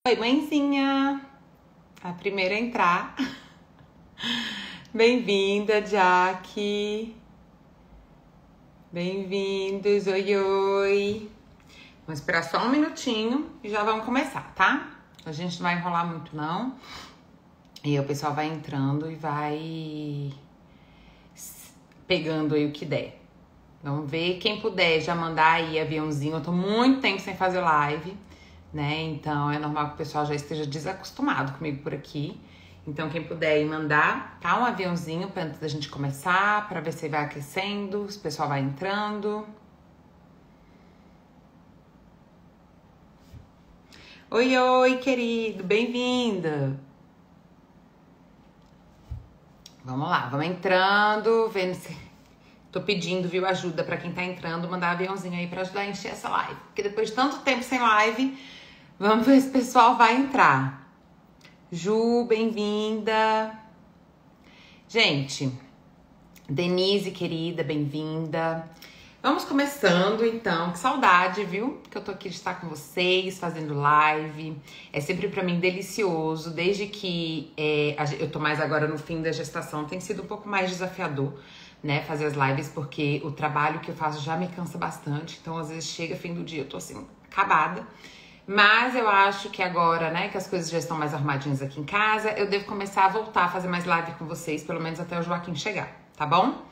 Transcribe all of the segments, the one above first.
Oi, mãezinha! A primeira a entrar. Bem-vinda, Jaque! Bem-vindos, oi, oi! Vamos esperar só um minutinho e já vamos começar, tá? A gente não vai enrolar muito, não. E aí o pessoal vai entrando e vai pegando aí o que der. Vamos ver, quem puder já mandar aí aviãozinho. Eu tô muito tempo sem fazer live, né? Então é normal que o pessoal já esteja desacostumado comigo por aqui. Então quem puder aí mandar, tá? Um aviãozinho pra antes da gente começar, pra ver se vai aquecendo, se o pessoal vai entrando. Oi, oi, querido, bem-vinda! Vamos lá, vamos entrando, vendo se... Tô pedindo, viu, ajuda pra quem tá entrando, mandar aviãozinho aí pra ajudar a encher essa live. Porque depois de tanto tempo sem live, vamos ver se o pessoal vai entrar. Ju, bem-vinda. Gente, Denise, querida, bem-vinda. Vamos começando, então. Que saudade, viu? Que eu tô aqui de estar com vocês, fazendo live. É sempre pra mim delicioso. Desde que eu tô mais agora no fim da gestação, tem sido um pouco mais desafiador, né, fazer as lives, porque o trabalho que eu faço já me cansa bastante. Então, às vezes, chega fim do dia, eu tô assim, acabada. Mas eu acho que agora, né, que as coisas já estão mais arrumadinhas aqui em casa, eu devo começar a voltar a fazer mais live com vocês, pelo menos até o Joaquim chegar, tá bom?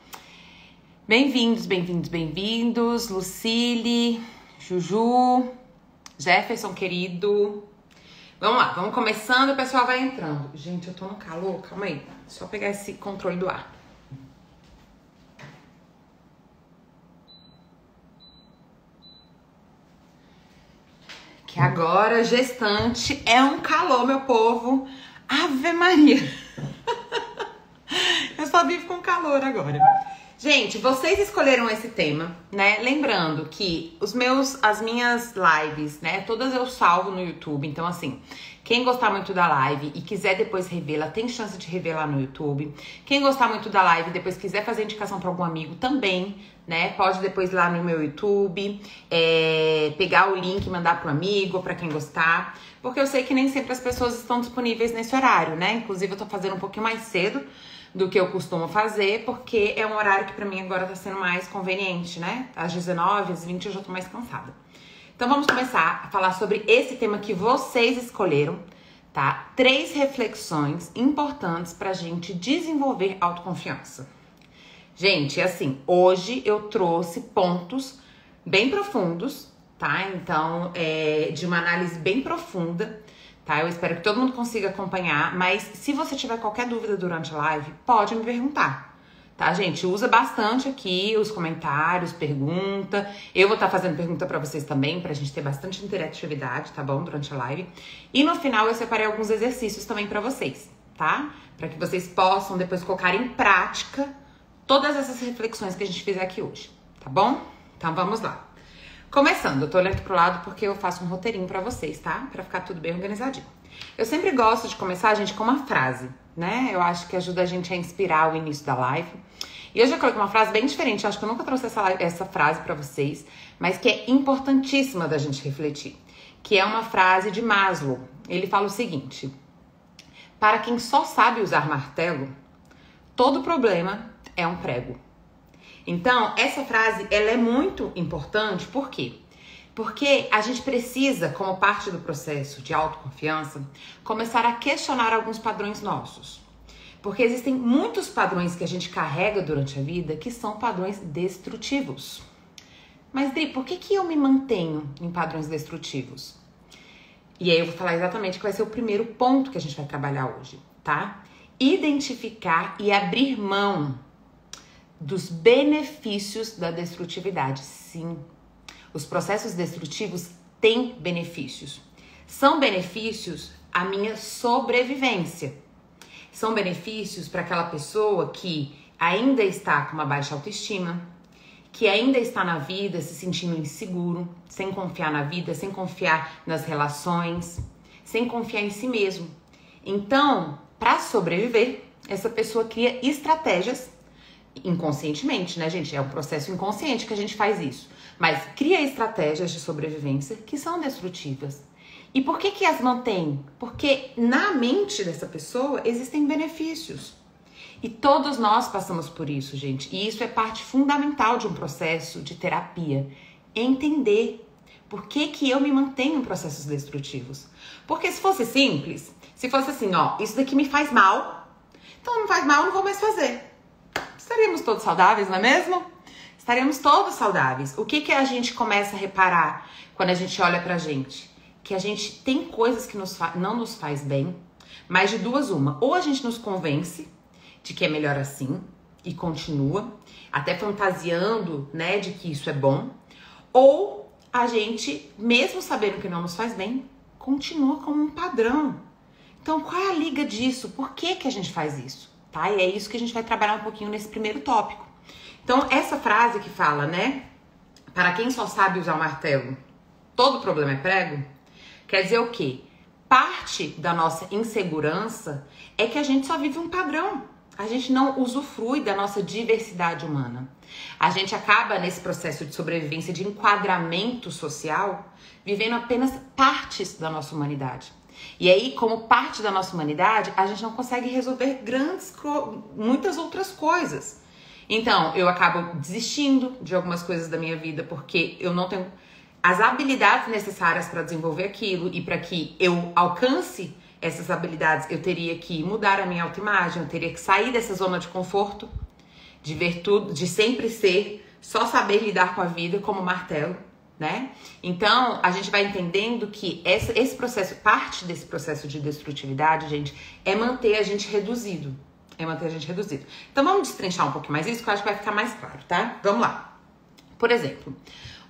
Bem-vindos, bem-vindos, bem-vindos. Lucile, Juju, Jefferson, querido. Vamos lá, vamos começando, o pessoal vai entrando. Gente, eu tô no calor, calma aí. Só pegar esse controle do ar. Que agora, gestante, é um calor, meu povo. Ave Maria. Eu só vivo com calor agora. Gente, vocês escolheram esse tema, né? Lembrando que as minhas lives, né? Todas eu salvo no YouTube. Então, assim, quem gostar muito da live e quiser depois revê-la, tem chance de rever lá no YouTube. Quem gostar muito da live e depois quiser fazer indicação para algum amigo também, né? Pode depois ir lá no meu YouTube, pegar o link e mandar pro amigo, para quem gostar. Porque eu sei que nem sempre as pessoas estão disponíveis nesse horário, né? Inclusive, eu tô fazendo um pouquinho mais cedo do que eu costumo fazer, porque é um horário que pra mim agora tá sendo mais conveniente, né? Às 19, às 20 eu já tô mais cansada. Então vamos começar a falar sobre esse tema que vocês escolheram, tá? 3 reflexões importantes pra gente desenvolver autoconfiança. Gente, assim, hoje eu trouxe pontos bem profundos, tá? Então, de uma análise bem profunda, tá? Eu espero que todo mundo consiga acompanhar, mas se você tiver qualquer dúvida durante a live, pode me perguntar, tá, gente? Usa bastante aqui os comentários, pergunta. Eu vou estar fazendo pergunta pra vocês também, pra gente ter bastante interatividade, tá bom? Durante a live. E no final eu separei alguns exercícios também pra vocês, tá? Pra que vocês possam depois colocar em prática todas essas reflexões que a gente fizer aqui hoje, tá bom? Então vamos lá. Começando, eu tô olhando aqui pro lado porque eu faço um roteirinho pra vocês, tá? Pra ficar tudo bem organizadinho. Eu sempre gosto de começar, gente, com uma frase, né? Eu acho que ajuda a gente a inspirar o início da live. E hoje eu coloquei uma frase bem diferente, eu acho que eu nunca trouxe essa frase pra vocês, mas que é importantíssima da gente refletir. Que é uma frase de Maslow. Ele fala o seguinte: para quem só sabe usar martelo, todo problema é um prego. Então, essa frase, ela é muito importante, por quê? Porque a gente precisa, como parte do processo de autoconfiança, começar a questionar alguns padrões nossos. Porque existem muitos padrões que a gente carrega durante a vida que são padrões destrutivos. Mas, Dri, por que eu me mantenho em padrões destrutivos? E aí eu vou falar exatamente que vai ser o primeiro ponto que a gente vai trabalhar hoje, tá? Identificar e abrir mão dos benefícios da destrutividade. Sim, os processos destrutivos têm benefícios. São benefícios à minha sobrevivência. São benefícios para aquela pessoa que ainda está com uma baixa autoestima, que ainda está na vida se sentindo inseguro, sem confiar na vida, sem confiar nas relações, sem confiar em si mesmo. Então, para sobreviver, essa pessoa cria estratégias inconscientemente, né, gente? É um processo inconsciente que a gente faz isso. Mas cria estratégias de sobrevivência que são destrutivas. E por que as mantém? Porque na mente dessa pessoa existem benefícios. E todos nós passamos por isso, gente. E isso é parte fundamental de um processo de terapia. Entender por que eu me mantenho em processos destrutivos. Porque se fosse simples, se fosse assim, ó, isso daqui me faz mal, então não faz mal, eu não vou mais fazer. Estaríamos todos saudáveis, não é mesmo? Estaríamos todos saudáveis. O que a gente começa a reparar quando a gente olha pra gente? Que a gente tem coisas que não nos faz bem, mas de duas uma. Ou a gente nos convence de que é melhor assim e continua, até fantasiando, né, de que isso é bom. Ou a gente, mesmo sabendo que não nos faz bem, continua como um padrão. Então, qual é a liga disso? Por que a gente faz isso? Tá? E é isso que a gente vai trabalhar um pouquinho nesse primeiro tópico. Então, essa frase que fala, né? Para quem só sabe usar o martelo, todo problema é prego. Quer dizer o quê? Parte da nossa insegurança é que a gente só vive um padrão. A gente não usufrui da nossa diversidade humana. A gente acaba nesse processo de sobrevivência, de enquadramento social, vivendo apenas partes da nossa humanidade. E aí, como parte da nossa humanidade, a gente não consegue resolver muitas outras coisas. Então, eu acabo desistindo de algumas coisas da minha vida porque eu não tenho as habilidades necessárias para desenvolver aquilo, e para que eu alcance essas habilidades, eu teria que mudar a minha autoimagem, eu teria que sair dessa zona de conforto, de ver tudo, de sempre só saber lidar com a vida como martelo, né? Então, a gente vai entendendo que esse processo, parte desse processo de destrutividade, gente, é manter a gente reduzido. Então, vamos destrinchar um pouquinho mais isso, que eu acho que vai ficar mais claro, tá? Vamos lá. Por exemplo,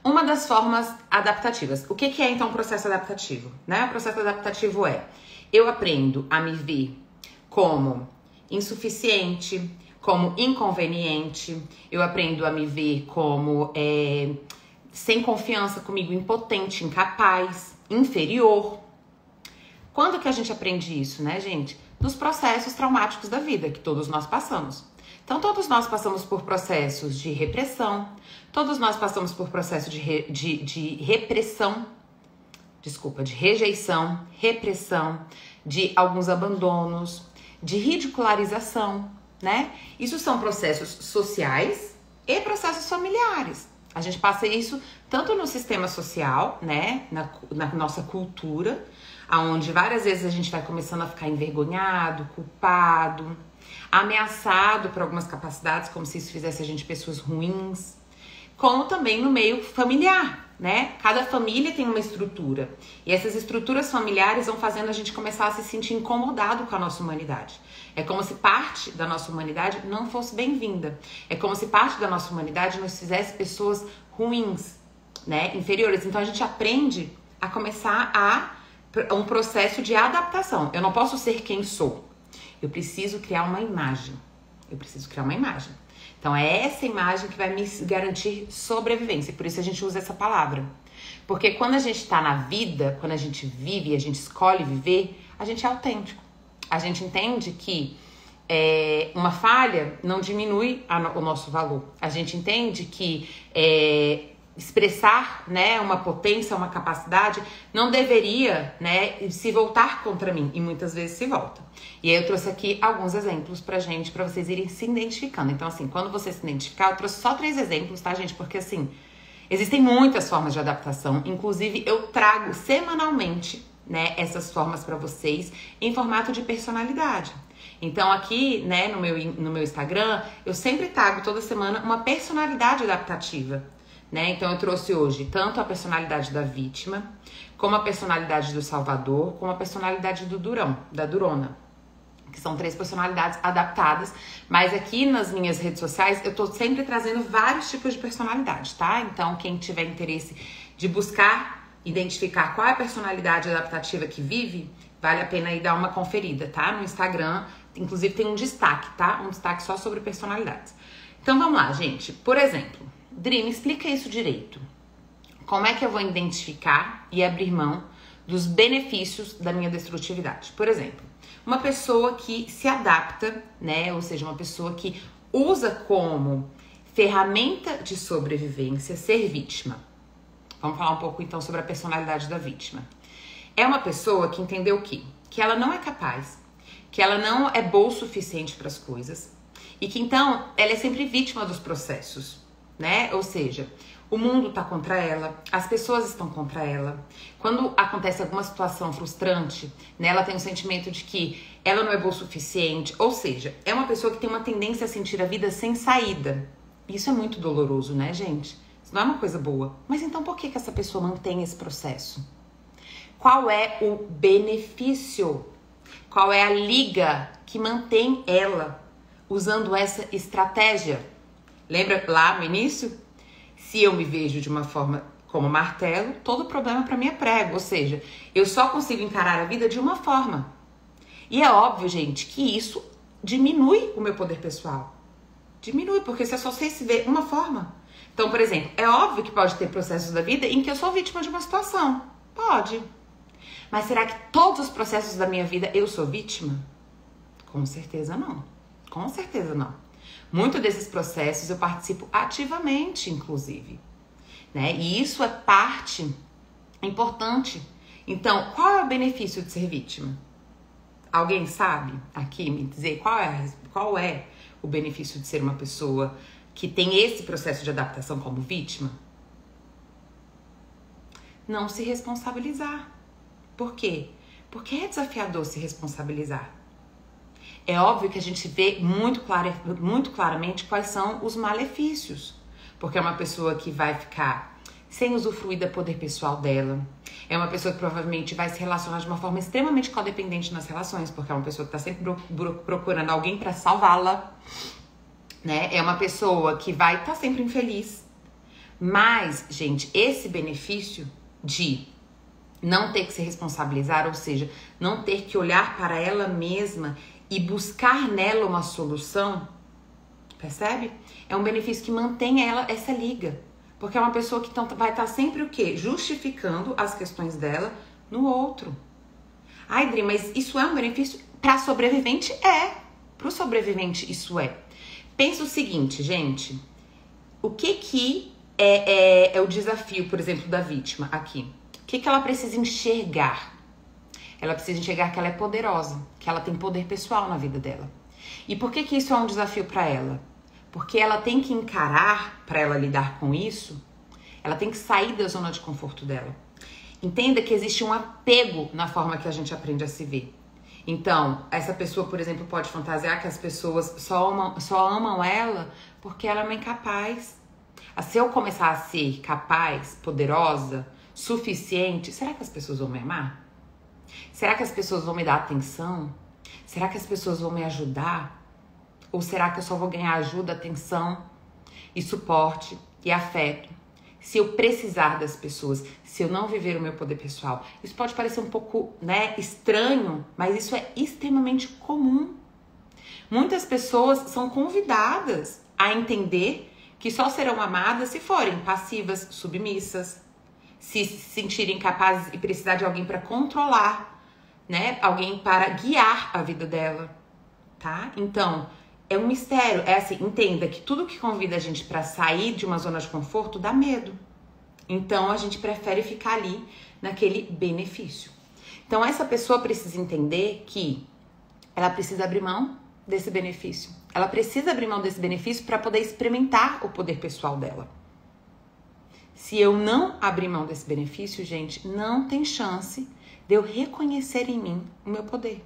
uma das formas adaptativas. O que é, então, o processo adaptativo? Né? O processo adaptativo é: eu aprendo a me ver como insuficiente, como inconveniente. Eu aprendo a me ver como sem confiança comigo, impotente, incapaz, inferior. Quando que a gente aprende isso, né, gente? Nos processos traumáticos da vida, que todos nós passamos. Então, todos nós passamos por processos de repressão, todos nós passamos por processos de repressão, de rejeição, repressão, de alguns abandonos, de ridicularização, né? Isso são processos sociais e processos familiares. A gente passa isso tanto no sistema social, né? Na nossa cultura, onde várias vezes a gente vai começando a ficar envergonhado, culpado, ameaçado por algumas capacidades, como se isso fizesse a gente pessoas ruins, como também no meio familiar, né? Cada família tem uma estrutura, e essas estruturas familiares vão fazendo a gente começar a se sentir incomodado com a nossa humanidade. É como se parte da nossa humanidade não fosse bem-vinda. É como se parte da nossa humanidade nos fizesse pessoas ruins, né? Inferiores. Então a gente aprende a começar um processo de adaptação. Eu não posso ser quem sou. Eu preciso criar uma imagem. Então é essa imagem que vai me garantir sobrevivência. E por isso a gente usa essa palavra. Porque quando a gente está na vida, quando a gente vive, a gente escolhe viver, a gente é autêntico. A gente entende que uma falha não diminui o nosso valor. A gente entende que expressar, né, uma potência, uma capacidade, não deveria, né, se voltar contra mim, e muitas vezes se volta. E aí eu trouxe aqui alguns exemplos pra gente, pra vocês irem se identificando. Então, assim, quando você se identificar, eu trouxe só 3 exemplos, tá, gente? Porque, assim, existem muitas formas de adaptação, inclusive eu trago semanalmente, né, essas formas pra vocês em formato de personalidade. Então aqui, né, no meu Instagram, eu sempre trago toda semana uma personalidade adaptativa. Né? Então eu trouxe hoje tanto a personalidade da vítima, como a personalidade do salvador, como a personalidade do durão, da durona, que são 3 personalidades adaptadas. Mas aqui nas minhas redes sociais eu tô sempre trazendo vários tipos de personalidade, tá? Então quem tiver interesse de buscar, identificar qual é a personalidade adaptativa que vive, vale a pena aí dar uma conferida, tá? No Instagram, inclusive tem um destaque, tá? Um destaque só sobre personalidades. Então vamos lá, gente. Por exemplo, Dri, me explica isso direito. Como é que eu vou identificar e abrir mão dos benefícios da minha destrutividade? Por exemplo, uma pessoa que se adapta, né? Ou seja, uma pessoa que usa como ferramenta de sobrevivência ser vítima. Vamos falar um pouco então sobre a personalidade da vítima. É uma pessoa que entendeu o quê? Que ela não é capaz, que ela não é boa o suficiente para as coisas e que então ela é sempre vítima dos processos, né? Ou seja, o mundo tá contra ela, as pessoas estão contra ela. Quando acontece alguma situação frustrante, né, ela tem um sentimento de que ela não é boa o suficiente. Ou seja, é uma pessoa que tem uma tendência a sentir a vida sem saída. Isso é muito doloroso, né, gente? Isso não é uma coisa boa. Mas então por que essa pessoa mantém esse processo? Qual é o benefício? Qual é a liga que mantém ela usando essa estratégia? Lembra lá no início? Se eu me vejo de uma forma como martelo, todo problema para mim é prego. Ou seja, eu só consigo encarar a vida de uma forma. E é óbvio, gente, que isso diminui o meu poder pessoal. Diminui, porque se eu só sei se ver uma forma. Então, por exemplo, é óbvio que pode ter processos da vida em que eu sou vítima de uma situação. Pode. Mas será que todos os processos da minha vida eu sou vítima? Com certeza não. Com certeza não. Muitos desses processos eu participo ativamente, inclusive, né? E isso é parte importante. Então, qual é o benefício de ser vítima? Alguém sabe aqui me dizer qual é o benefício de ser uma pessoa que tem esse processo de adaptação como vítima? Não se responsabilizar. Por quê? Porque é desafiador se responsabilizar. É óbvio que a gente vê muito claramente quais são os malefícios. Porque é uma pessoa que vai ficar sem usufruir do poder pessoal dela. É uma pessoa que provavelmente vai se relacionar de uma forma extremamente codependente nas relações. Porque é uma pessoa que está sempre procurando alguém para salvá-la. Né? É uma pessoa que vai estar sempre infeliz. Mas, gente, esse benefício de não ter que se responsabilizar, ou seja, não ter que olhar para ela mesma e buscar nela uma solução, percebe? É um benefício que mantém ela essa liga. Porque é uma pessoa que então vai estar sempre o quê? Justificando as questões dela no outro. Ai, Dri, mas isso é um benefício? Para sobrevivente é. Para o sobrevivente isso é. Pensa o seguinte, gente. O que é o desafio, por exemplo, da vítima aqui? O que ela precisa enxergar? Ela precisa enxergar que ela é poderosa, que ela tem poder pessoal na vida dela. E por que isso é um desafio para ela? Porque ela tem que encarar, para ela lidar com isso, ela tem que sair da zona de conforto dela. Entenda que existe um apego na forma que a gente aprende a se ver. Então, essa pessoa, por exemplo, pode fantasiar que as pessoas só amam ela porque ela é uma incapaz. Se eu começar a ser capaz, poderosa, suficiente, será que as pessoas vão me amar? Será que as pessoas vão me dar atenção? Será que as pessoas vão me ajudar? Ou será que eu só vou ganhar ajuda, atenção e suporte e afeto se eu precisar das pessoas, se eu não viver o meu poder pessoal? Isso pode parecer um pouco, né, estranho, mas isso é extremamente comum. Muitas pessoas são convidadas a entender que só serão amadas se forem passivas, submissas, se sentirem capazes e precisar de alguém para controlar, né? Alguém para guiar a vida dela, tá? Então, é um mistério. É assim, entenda que tudo que convida a gente para sair de uma zona de conforto dá medo. Então, a gente prefere ficar ali naquele benefício. Então, essa pessoa precisa entender que ela precisa abrir mão desse benefício. Ela precisa abrir mão desse benefício para poder experimentar o poder pessoal dela. Se eu não abrir mão desse benefício, gente, não tem chance de eu reconhecer em mim o meu poder.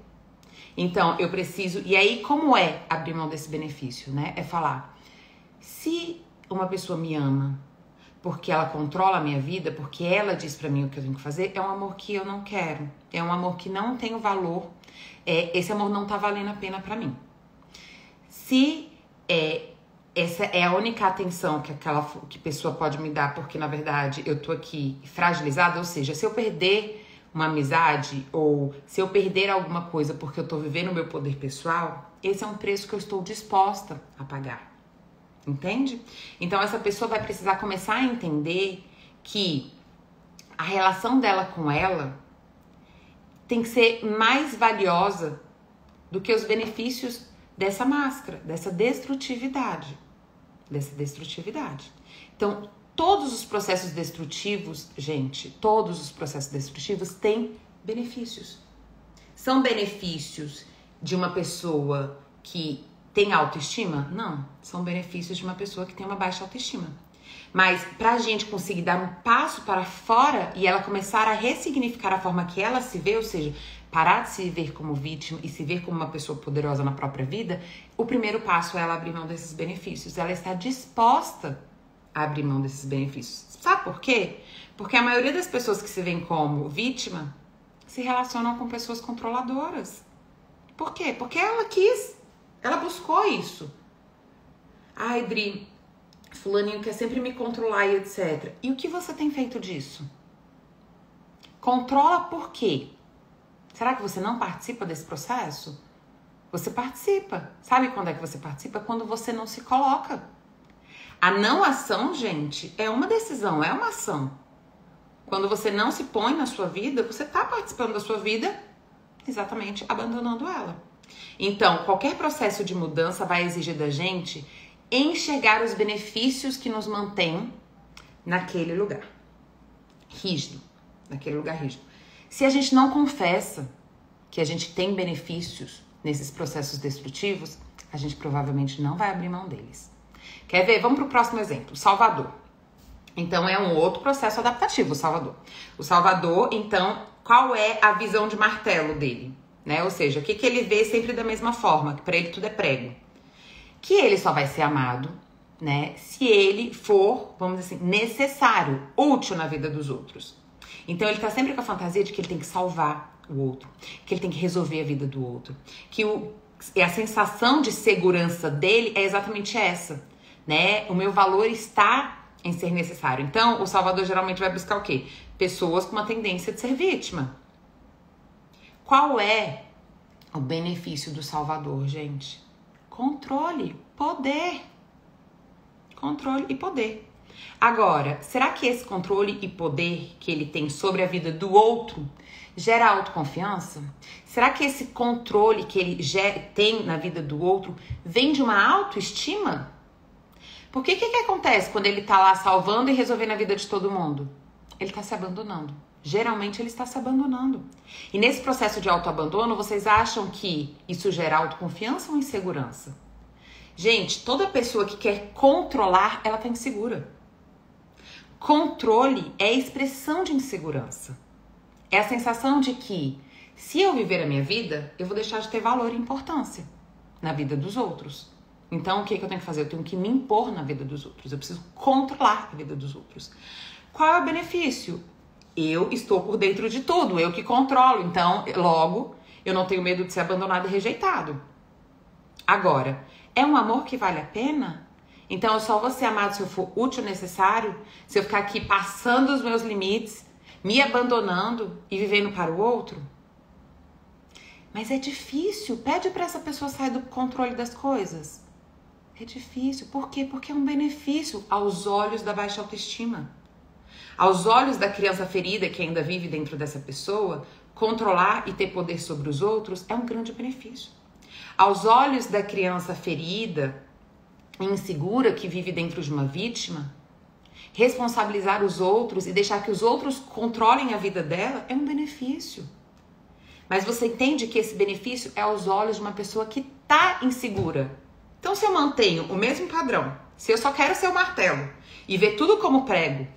Então, eu preciso... E aí, como é abrir mão desse benefício, né? É falar, se uma pessoa me ama porque ela controla a minha vida, porque ela diz pra mim o que eu tenho que fazer, é um amor que eu não quero. É um amor que não tem o valor. Esse amor não tá valendo a pena pra mim. Se essa é a única atenção que pessoa pode me dar, porque na verdade eu tô aqui fragilizada, ou seja, se eu perder uma amizade ou se eu perder alguma coisa porque eu tô vivendo o meu poder pessoal, esse é um preço que eu estou disposta a pagar. Entende? Então essa pessoa vai precisar começar a entender que a relação dela com ela tem que ser mais valiosa do que os benefícios dessa máscara, dessa destrutividade. Então, todos os processos destrutivos, gente, todos os processos destrutivos têm benefícios. São benefícios de uma pessoa que tem autoestima? Não. São benefícios de uma pessoa que tem uma baixa autoestima. Mas pra gente conseguir dar um passo para fora e ela começar a ressignificar a forma que ela se vê, ou seja, parar de se ver como vítima e se ver como uma pessoa poderosa na própria vida, o primeiro passo é ela abrir mão desses benefícios. Ela está disposta a abrir mão desses benefícios. Sabe por quê? Porque a maioria das pessoas que se veem como vítima se relacionam com pessoas controladoras. Por quê? Porque ela quis, ela buscou isso. Ai, Dri, fulaninho quer sempre me controlar e etc. E o que você tem feito disso? Controla por quê? Será que você não participa desse processo? Você participa. Sabe quando é que você participa? Quando você não se coloca. A não ação, gente, é uma decisão, é uma ação. Quando você não se põe na sua vida, você está participando da sua vida, exatamente abandonando ela. Então, qualquer processo de mudança vai exigir da gente enxergar os benefícios que nos mantêm naquele lugar rígido, naquele lugar rígido. Se a gente não confessa que a gente tem benefícios nesses processos destrutivos, a gente provavelmente não vai abrir mão deles. Quer ver? Vamos para o próximo exemplo, Salvador. Então, é um outro processo adaptativo, o Salvador. O Salvador, então, qual é a visão de martelo dele? Né? Ou seja, o que ele vê sempre da mesma forma, que para ele tudo é prego. Que ele só vai ser amado, né, se ele for, vamos dizer assim, necessário, útil na vida dos outros. Então, ele tá sempre com a fantasia de que ele tem que salvar o outro, que ele tem que resolver a vida do outro, que a sensação de segurança dele é exatamente essa, né? O meu valor está em ser necessário. Então, o Salvador geralmente vai buscar o quê? Pessoas com uma tendência de ser vítima. Qual é o benefício do Salvador, gente? Controle, poder. Controle e poder. Agora, será que esse controle e poder que ele tem sobre a vida do outro gera autoconfiança? Será que esse controle que ele tem na vida do outro vem de uma autoestima? Porque o que acontece quando ele tá lá salvando e resolvendo a vida de todo mundo? Ele tá se abandonando. Geralmente ele está se abandonando. E nesse processo de autoabandono, vocês acham que isso gera autoconfiança ou insegurança? Gente, toda pessoa que quer controlar, ela tá insegura. Controle é a expressão de insegurança. É a sensação de que, se eu viver a minha vida, eu vou deixar de ter valor e importância na vida dos outros. Então, o que eu tenho que fazer? Eu tenho que me impor na vida dos outros. Eu preciso controlar a vida dos outros. Qual é o benefício? Eu estou por dentro de tudo, eu que controlo. Então, logo, eu não tenho medo de ser abandonado e rejeitado. Agora, é um amor que vale a pena? Então, eu só vou ser amado se eu for útil, necessário? Se eu ficar aqui passando os meus limites, me abandonando e vivendo para o outro? Mas é difícil. Pede para essa pessoa sair do controle das coisas. É difícil. Por quê? Porque é um benefício aos olhos da baixa autoestima. Aos olhos da criança ferida que ainda vive dentro dessa pessoa, controlar e ter poder sobre os outros é um grande benefício. Aos olhos da criança ferida e insegura que vive dentro de uma vítima, responsabilizar os outros e deixar que os outros controlem a vida dela é um benefício. Mas você entende que esse benefício é aos olhos de uma pessoa que tá insegura. Então, se eu mantenho o mesmo padrão, se eu só quero ser o martelo e ver tudo como prego,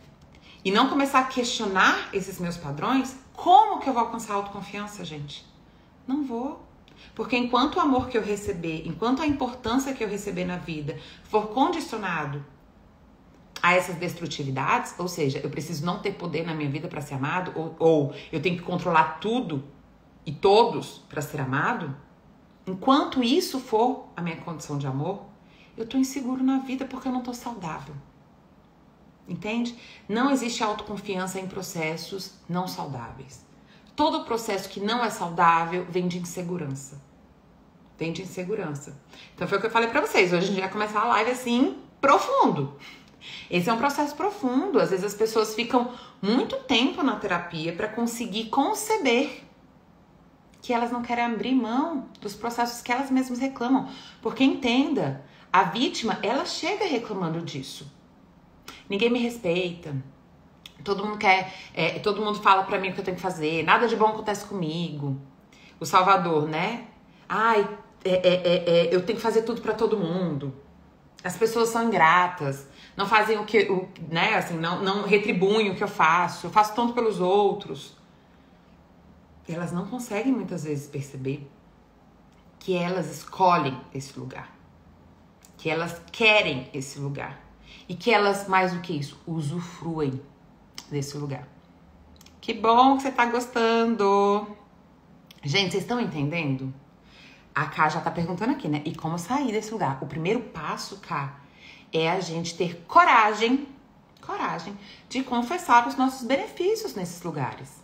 e não começar a questionar esses meus padrões, como que eu vou alcançar a autoconfiança, gente? Não vou. Porque enquanto o amor que eu receber, enquanto a importância que eu receber na vida for condicionado a essas destrutividades, ou seja, eu preciso não ter poder na minha vida para ser amado, ou eu tenho que controlar tudo e todos para ser amado, enquanto isso for a minha condição de amor, eu tô inseguro na vida porque eu não tô saudável. Entende? Não existe autoconfiança em processos não saudáveis. Todo processo que não é saudável vem de insegurança. Vem de insegurança. Então foi o que eu falei pra vocês. Hoje a gente vai começar a live assim, profundo. Esse é um processo profundo. Às vezes as pessoas ficam muito tempo na terapia pra conseguir conceber que elas não querem abrir mão dos processos que elas mesmas reclamam. Porque entenda, a vítima, ela chega reclamando disso. Ninguém me respeita, Todo mundo quer, todo mundo fala pra mim o que eu tenho que fazer, nada de bom acontece comigo. O Salvador, né? Ai, eu tenho que fazer tudo pra todo mundo. As pessoas são ingratas, não fazem né? Assim, não retribuem o que eu faço tanto pelos outros. E elas não conseguem muitas vezes perceber que elas escolhem esse lugar, que elas querem esse lugar e que elas, mais do que isso, usufruem desse lugar. Que bom que você tá gostando. Gente, vocês estão entendendo? A Ká já tá perguntando aqui, né? E como sair desse lugar? O primeiro passo, Ká, é a gente ter coragem de confessar os nossos benefícios nesses lugares.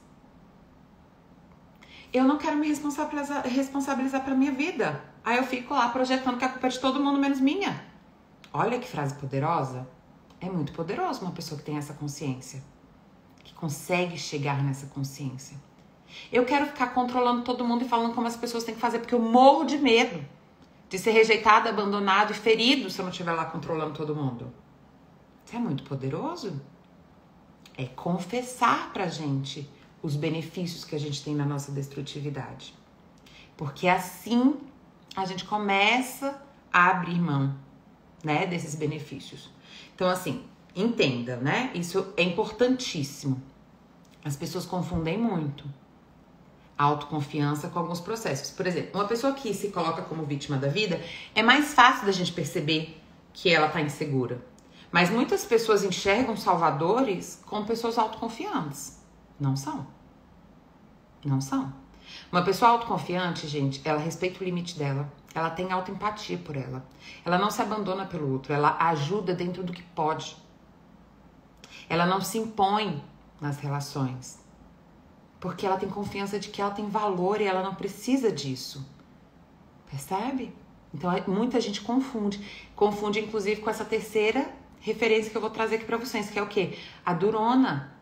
Eu não quero me responsabilizar pela minha vida. Aí eu fico lá projetando que a culpa é de todo mundo menos minha. Olha que frase poderosa. É muito poderoso uma pessoa que tem essa consciência, que consegue chegar nessa consciência. Eu quero ficar controlando todo mundo e falando como as pessoas têm que fazer, porque eu morro de medo de ser rejeitado, abandonado e ferido se eu não estiver lá controlando todo mundo. Isso é muito poderoso. É confessar pra gente os benefícios que a gente tem na nossa destrutividade. Porque assim a gente começa a abrir mão, né, desses benefícios. Então, assim, entenda, né? Isso é importantíssimo. As pessoas confundem muito a autoconfiança com alguns processos. Por exemplo, uma pessoa que se coloca como vítima da vida, é mais fácil da gente perceber que ela tá insegura. Mas muitas pessoas enxergam salvadores como pessoas autoconfiantes. Não são. Não são. Uma pessoa autoconfiante, gente, ela respeita o limite dela. Ela tem autoempatia por ela. Ela não se abandona pelo outro. Ela ajuda dentro do que pode. Ela não se impõe nas relações. Porque ela tem confiança de que ela tem valor e ela não precisa disso. Percebe? Então, muita gente confunde. Confunde, inclusive, com essa terceira referência que eu vou trazer aqui pra vocês, que é o quê? A durona.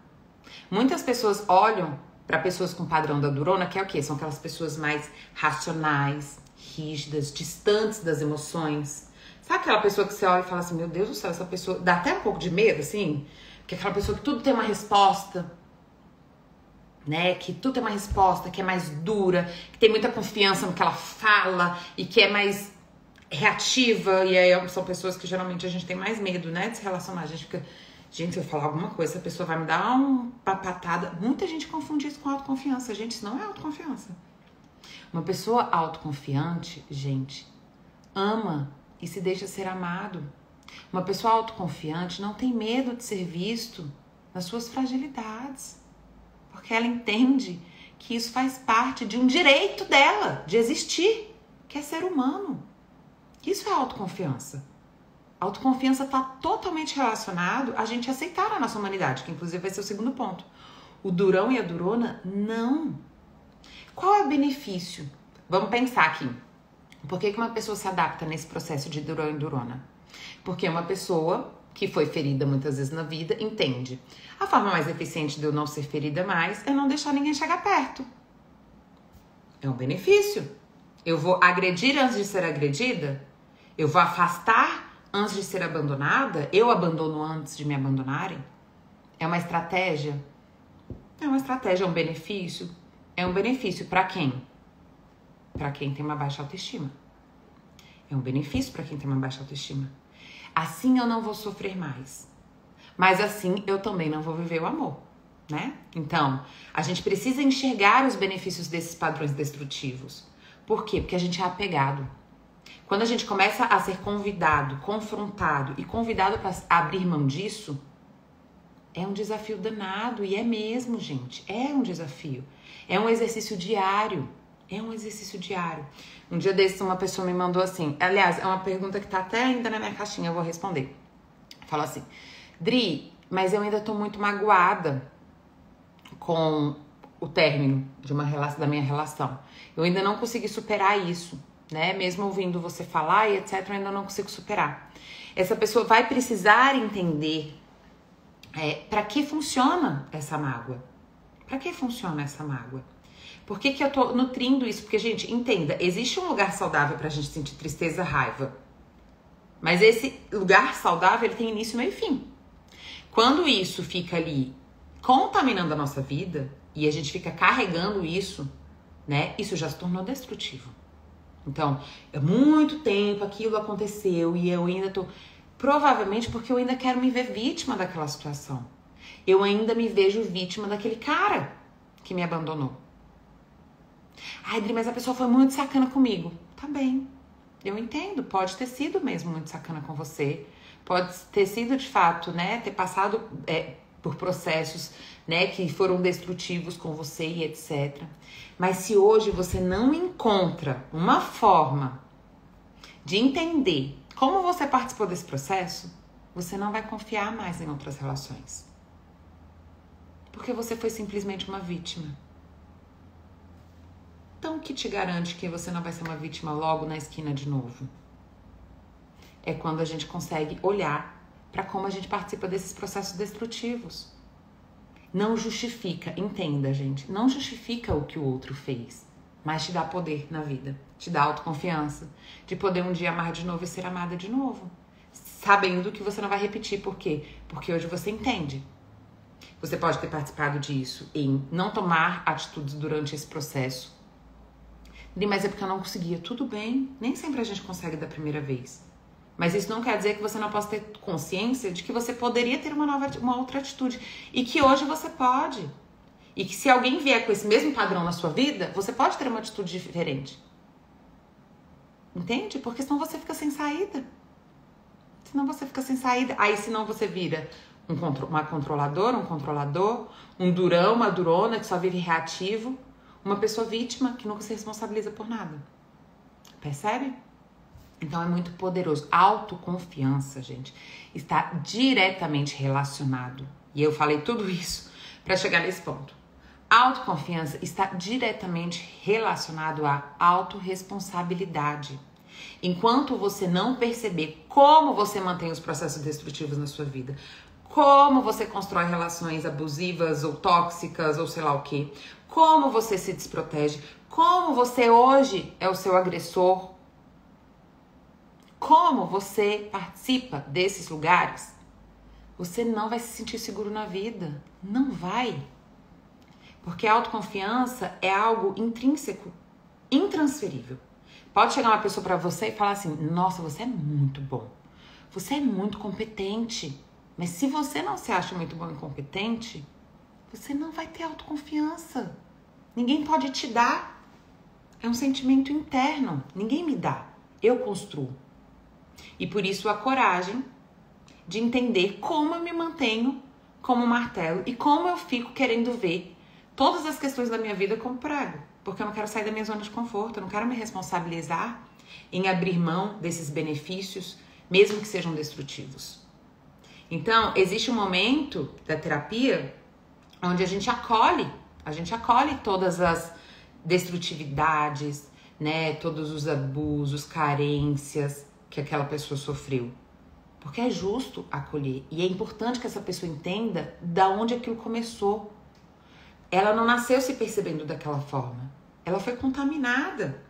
Muitas pessoas olham para pessoas com padrão da durona, que é o quê? São aquelas pessoas mais racionais, rígidas, distantes das emoções. Sabe aquela pessoa que você olha e fala assim, meu Deus do céu, essa pessoa... Dá até um pouco de medo, assim. Porque é aquela pessoa que tudo tem uma resposta, né? Que tudo tem uma resposta, que é mais dura, que tem muita confiança no que ela fala e que é mais reativa. E aí são pessoas que geralmente a gente tem mais medo, né? De se relacionar. A gente fica... Gente, se eu falar alguma coisa, essa pessoa vai me dar uma patada. Muita gente confunde isso com autoconfiança. Gente, isso não é autoconfiança. Uma pessoa autoconfiante, gente, ama e se deixa ser amado. Uma pessoa autoconfiante não tem medo de ser visto nas suas fragilidades. Porque ela entende que isso faz parte de um direito dela, de existir, que é ser humano. Isso é autoconfiança. A autoconfiança está totalmente relacionado a gente aceitar a nossa humanidade, que inclusive vai ser o segundo ponto. O durão e a durona, não. Qual é o benefício? Vamos pensar aqui. Por que uma pessoa se adapta nesse processo de durão e durona? Porque uma pessoa que foi ferida muitas vezes na vida entende. A forma mais eficiente de eu não ser ferida mais é não deixar ninguém chegar perto. É um benefício. Eu vou agredir antes de ser agredida? Eu vou afastar antes de ser abandonada? Eu abandono antes de me abandonarem? É uma estratégia? É uma estratégia, é um benefício? É um benefício para quem? Para quem tem uma baixa autoestima. É um benefício para quem tem uma baixa autoestima. Assim eu não vou sofrer mais. Mas assim eu também não vou viver o amor, né? Então, a gente precisa enxergar os benefícios desses padrões destrutivos. Por quê? Porque a gente é apegado. Quando a gente começa a ser convidado, confrontado e convidado para abrir mão disso, é um desafio danado. E é mesmo, gente. É um desafio. É um exercício diário. É um exercício diário. Um dia desses uma pessoa me mandou assim, aliás, é uma pergunta que tá até ainda na minha caixinha, eu vou responder. Falou assim, Dri, mas eu ainda tô muito magoada com o término da minha relação. Eu ainda não consegui superar isso, né? Mesmo ouvindo você falar e etc, eu ainda não consigo superar. Essa pessoa vai precisar entender para que funciona essa mágoa. Para que funciona essa mágoa? Por que eu tô nutrindo isso? Porque, gente, entenda, existe um lugar saudável pra gente sentir tristeza, raiva. Mas esse lugar saudável, ele tem início, meio e fim. Quando isso fica ali contaminando a nossa vida e a gente fica carregando isso, né? Isso já se tornou destrutivo. Então, há muito tempo aquilo aconteceu e eu ainda tô... Provavelmente porque eu ainda quero me ver vítima daquela situação. Eu ainda me vejo vítima daquele cara que me abandonou. Ai, Adri, mas a pessoa foi muito sacana comigo. Tá bem, eu entendo. Pode ter sido mesmo muito sacana com você. Pode ter sido, de fato, né? Ter passado por processos, né? Que foram destrutivos com você e etc. Mas se hoje você não encontra uma forma de entender como você participou desse processo, você não vai confiar mais em outras relações. Porque você foi simplesmente uma vítima. Então, o que te garante que você não vai ser uma vítima logo na esquina de novo? É quando a gente consegue olhar para como a gente participa desses processos destrutivos. Não justifica, entenda, gente, não justifica o que o outro fez, mas te dá poder na vida, te dá autoconfiança, de poder um dia amar de novo e ser amada de novo, sabendo que você não vai repetir. Por quê? Porque hoje você entende. Você pode ter participado disso em não tomar atitudes durante esse processo. Mas é porque eu não conseguia. Tudo bem, nem sempre a gente consegue da primeira vez. Mas isso não quer dizer que você não possa ter consciência de que você poderia ter uma outra atitude. E que hoje você pode. E que se alguém vier com esse mesmo padrão na sua vida, você pode ter uma atitude diferente. Entende? Porque senão você fica sem saída. Senão você fica sem saída. Aí senão você vira uma controladora, um controlador, um durão, uma durona que só vive reativo, uma pessoa vítima que nunca se responsabiliza por nada. Percebe? Então é muito poderoso. Autoconfiança, gente, está diretamente relacionado. E eu falei tudo isso para chegar nesse ponto. Autoconfiança está diretamente relacionado à autorresponsabilidade. Enquanto você não perceber como você mantém os processos destrutivos na sua vida, como você constrói relações abusivas ou tóxicas ou sei lá o que, como você se desprotege, como você hoje é o seu agressor, como você participa desses lugares, você não vai se sentir seguro na vida. Não vai. Porque a autoconfiança é algo intrínseco, intransferível. Pode chegar uma pessoa pra você e falar assim: nossa, você é muito bom, você é muito competente. Mas se você não se acha muito bom e competente, você não vai ter autoconfiança. Ninguém pode te dar. É um sentimento interno. Ninguém me dá. Eu construo. E por isso a coragem de entender como eu me mantenho como martelo e como eu fico querendo ver todas as questões da minha vida como prego. Porque eu não quero sair da minha zona de conforto, eu não quero me responsabilizar em abrir mão desses benefícios, mesmo que sejam destrutivos. Então, existe um momento da terapia onde a gente acolhe todas as destrutividades, né, todos os abusos, carências que aquela pessoa sofreu. Porque é justo acolher. E é importante que essa pessoa entenda da onde aquilo começou. Ela não nasceu se percebendo daquela forma. Ela foi contaminada.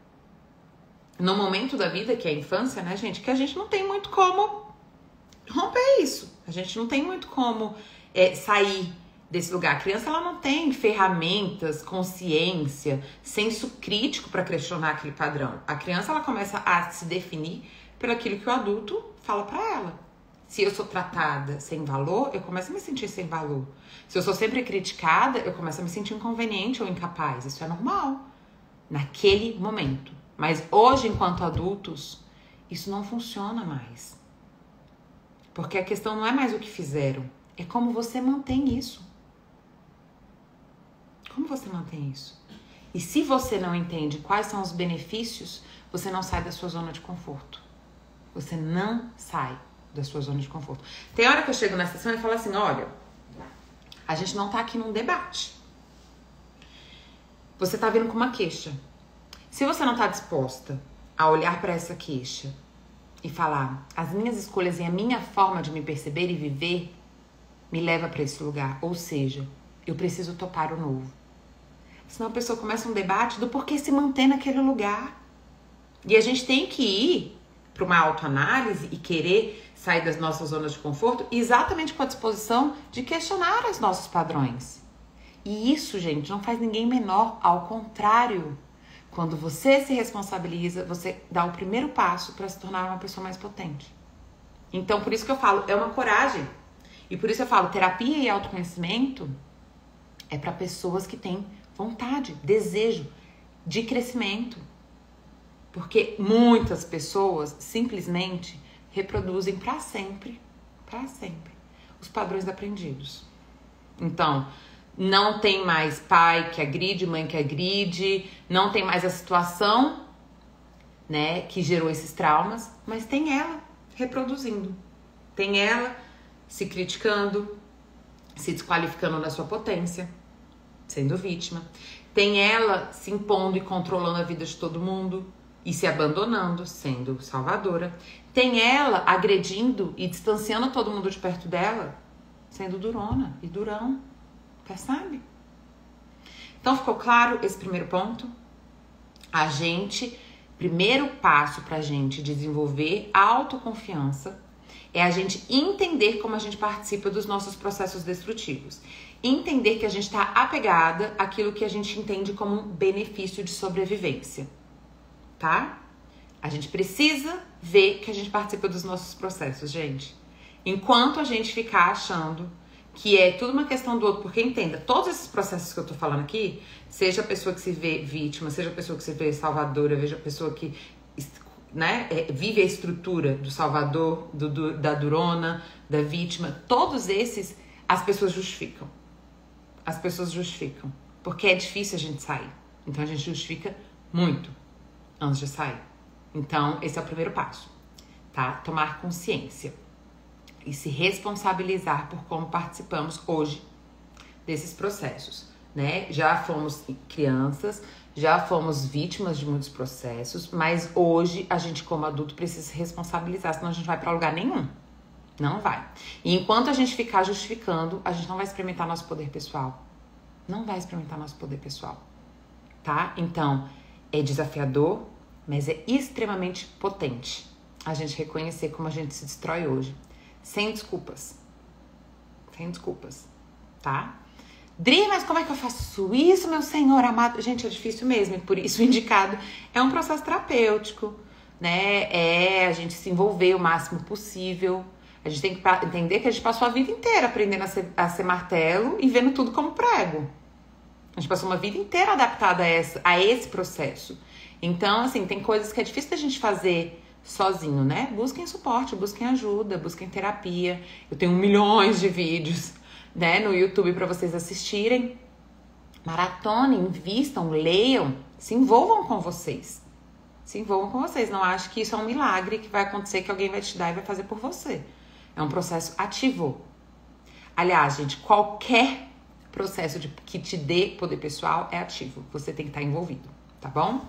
No momento da vida, que é a infância, né, gente? Que a gente não tem muito como romper isso. A gente não tem muito como sair desse lugar. A criança, ela não tem ferramentas, consciência, senso crítico para questionar aquele padrão. A criança, ela começa a se definir pelo aquilo que o adulto fala para ela. Se eu sou tratada sem valor, eu começo a me sentir sem valor. Se eu sou sempre criticada, eu começo a me sentir inconveniente ou incapaz. Isso é normal, naquele momento. Mas hoje, enquanto adultos, isso não funciona mais. Porque a questão não é mais o que fizeram, é como você mantém isso. Como você mantém isso? E se você não entende quais são os benefícios, você não sai da sua zona de conforto. Você não sai da sua zona de conforto. Tem hora que eu chego na sessão e falo assim: olha, a gente não tá aqui num debate. Você tá vindo com uma queixa. Se você não tá disposta a olhar para essa queixa e falar: as minhas escolhas e a minha forma de me perceber e viver me leva para esse lugar. Ou seja, eu preciso topar o novo. Senão a pessoa começa um debate do porquê se manter naquele lugar. E a gente tem que ir para uma autoanálise e querer sair das nossas zonas de conforto exatamente com a disposição de questionar os nossos padrões. E isso, gente, não faz ninguém menor, ao contrário. Quando você se responsabiliza, você dá o primeiro passo para se tornar uma pessoa mais potente. Então, por isso que eu falo, é uma coragem. E por isso eu falo, terapia e autoconhecimento é para pessoas que têm vontade, desejo de crescimento. Porque muitas pessoas simplesmente reproduzem para sempre, os padrões aprendidos. Então, não tem mais pai que agride, mãe que agride, não tem mais a situação, né, que gerou esses traumas, mas tem ela reproduzindo. Tem ela se criticando, se desqualificando na sua potência, sendo vítima. Tem ela se impondo e controlando a vida de todo mundo e se abandonando, sendo salvadora. Tem ela agredindo e distanciando todo mundo de perto dela, sendo durona e durão. Percebe? Então ficou claro esse primeiro ponto? Primeiro passo pra gente desenvolver a autoconfiança é a gente entender como a gente participa dos nossos processos destrutivos. Entender que a gente tá apegada àquilo que a gente entende como um benefício de sobrevivência. Tá? A gente precisa ver que a gente participa dos nossos processos, gente. Enquanto a gente ficar achando que é tudo uma questão do outro, porque entenda, todos esses processos que eu tô falando aqui, seja a pessoa que se vê vítima, seja a pessoa que se vê salvadora, veja a pessoa que, né, vive a estrutura do salvador, da durona, da vítima, todos esses, as pessoas justificam. As pessoas justificam, porque é difícil a gente sair. Então a gente justifica muito antes de sair. Então esse é o primeiro passo, tá? Tomar consciência e se responsabilizar por como participamos hoje desses processos, né? Já fomos crianças, já fomos vítimas de muitos processos, mas hoje a gente como adulto precisa se responsabilizar, senão a gente não vai pra lugar nenhum. Não vai. E enquanto a gente ficar justificando, a gente não vai experimentar nosso poder pessoal. Não vai experimentar nosso poder pessoal, tá? Então, é desafiador, mas é extremamente potente a gente reconhecer como a gente se destrói hoje. Sem desculpas. Sem desculpas, tá? Dri, mas como é que eu faço isso, meu Senhor amado? Gente, é difícil mesmo, e por isso o indicado é um processo terapêutico, né? É a gente se envolver o máximo possível. A gente tem que entender que a gente passou a vida inteira aprendendo a ser martelo e vendo tudo como prego. A gente passou uma vida inteira adaptada a esse processo. Então, assim, tem coisas que é difícil da gente fazer sozinho, né? Busquem suporte, busquem ajuda, busquem terapia. Eu tenho milhões de vídeos, né, no YouTube para vocês assistirem. Maratonem, invistam, leiam, se envolvam com vocês. Se envolvam com vocês. Não acho que isso é um milagre que vai acontecer, que alguém vai te dar e vai fazer por você. É um processo ativo. Aliás, gente, qualquer processo que te dê poder pessoal é ativo. Você tem que estar envolvido, tá bom?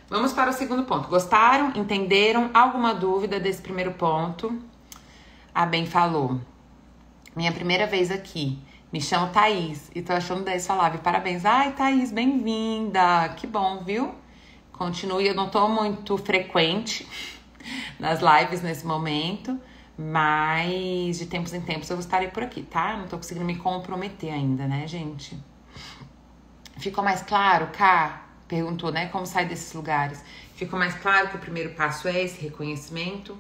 Vamos para o segundo ponto. Gostaram? Entenderam? Alguma dúvida desse primeiro ponto? A Ben falou. Minha primeira vez aqui. Me chamo Thaís e tô achando 10 sua live. Parabéns. Ai, Thaís, bem-vinda. Que bom, viu? Continue. Eu não tô muito frequente nas lives nesse momento, mas de tempos em tempos eu estarei por aqui, tá? Não tô conseguindo me comprometer ainda, né, gente? Ficou mais claro, Ká? Perguntou, né? Como sair desses lugares? Ficou mais claro que o primeiro passo é esse reconhecimento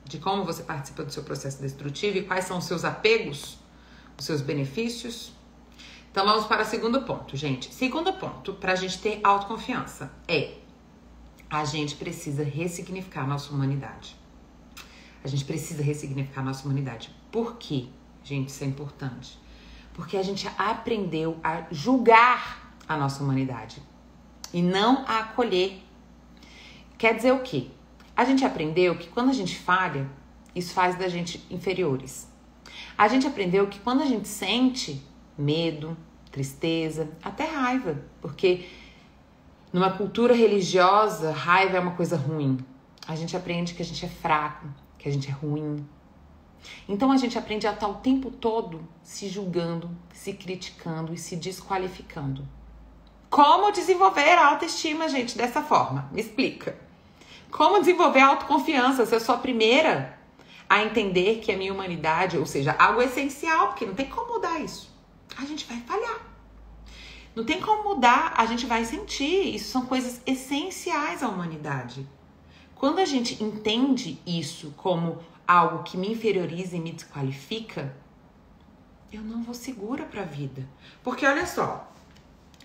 de como você participa do seu processo destrutivo e quais são os seus apegos, os seus benefícios? Então vamos para o segundo ponto, gente. Segundo ponto, pra gente ter autoconfiança, a gente precisa ressignificar a nossa humanidade. A gente precisa ressignificar a nossa humanidade. Por quê, gente? Isso é importante. Porque a gente aprendeu a julgar a nossa humanidade e não a acolher. Quer dizer o quê? A gente aprendeu que quando a gente falha, isso faz da gente inferiores. A gente aprendeu que quando a gente sente medo, tristeza, até raiva, porque numa cultura religiosa, raiva é uma coisa ruim. A gente aprende que a gente é fraco, que a gente é ruim. Então a gente aprende a estar o tempo todo se julgando, se criticando e se desqualificando. Como desenvolver a autoestima, gente, dessa forma? Me explica. Como desenvolver a autoconfiança se eu sou a primeira a entender que a minha humanidade, ou seja, algo essencial, porque não tem como mudar isso. A gente vai falhar. Não tem como mudar, a gente vai sentir. Isso são coisas essenciais à humanidade. Quando a gente entende isso como algo que me inferioriza e me desqualifica, eu não vou segura pra vida. Porque olha só,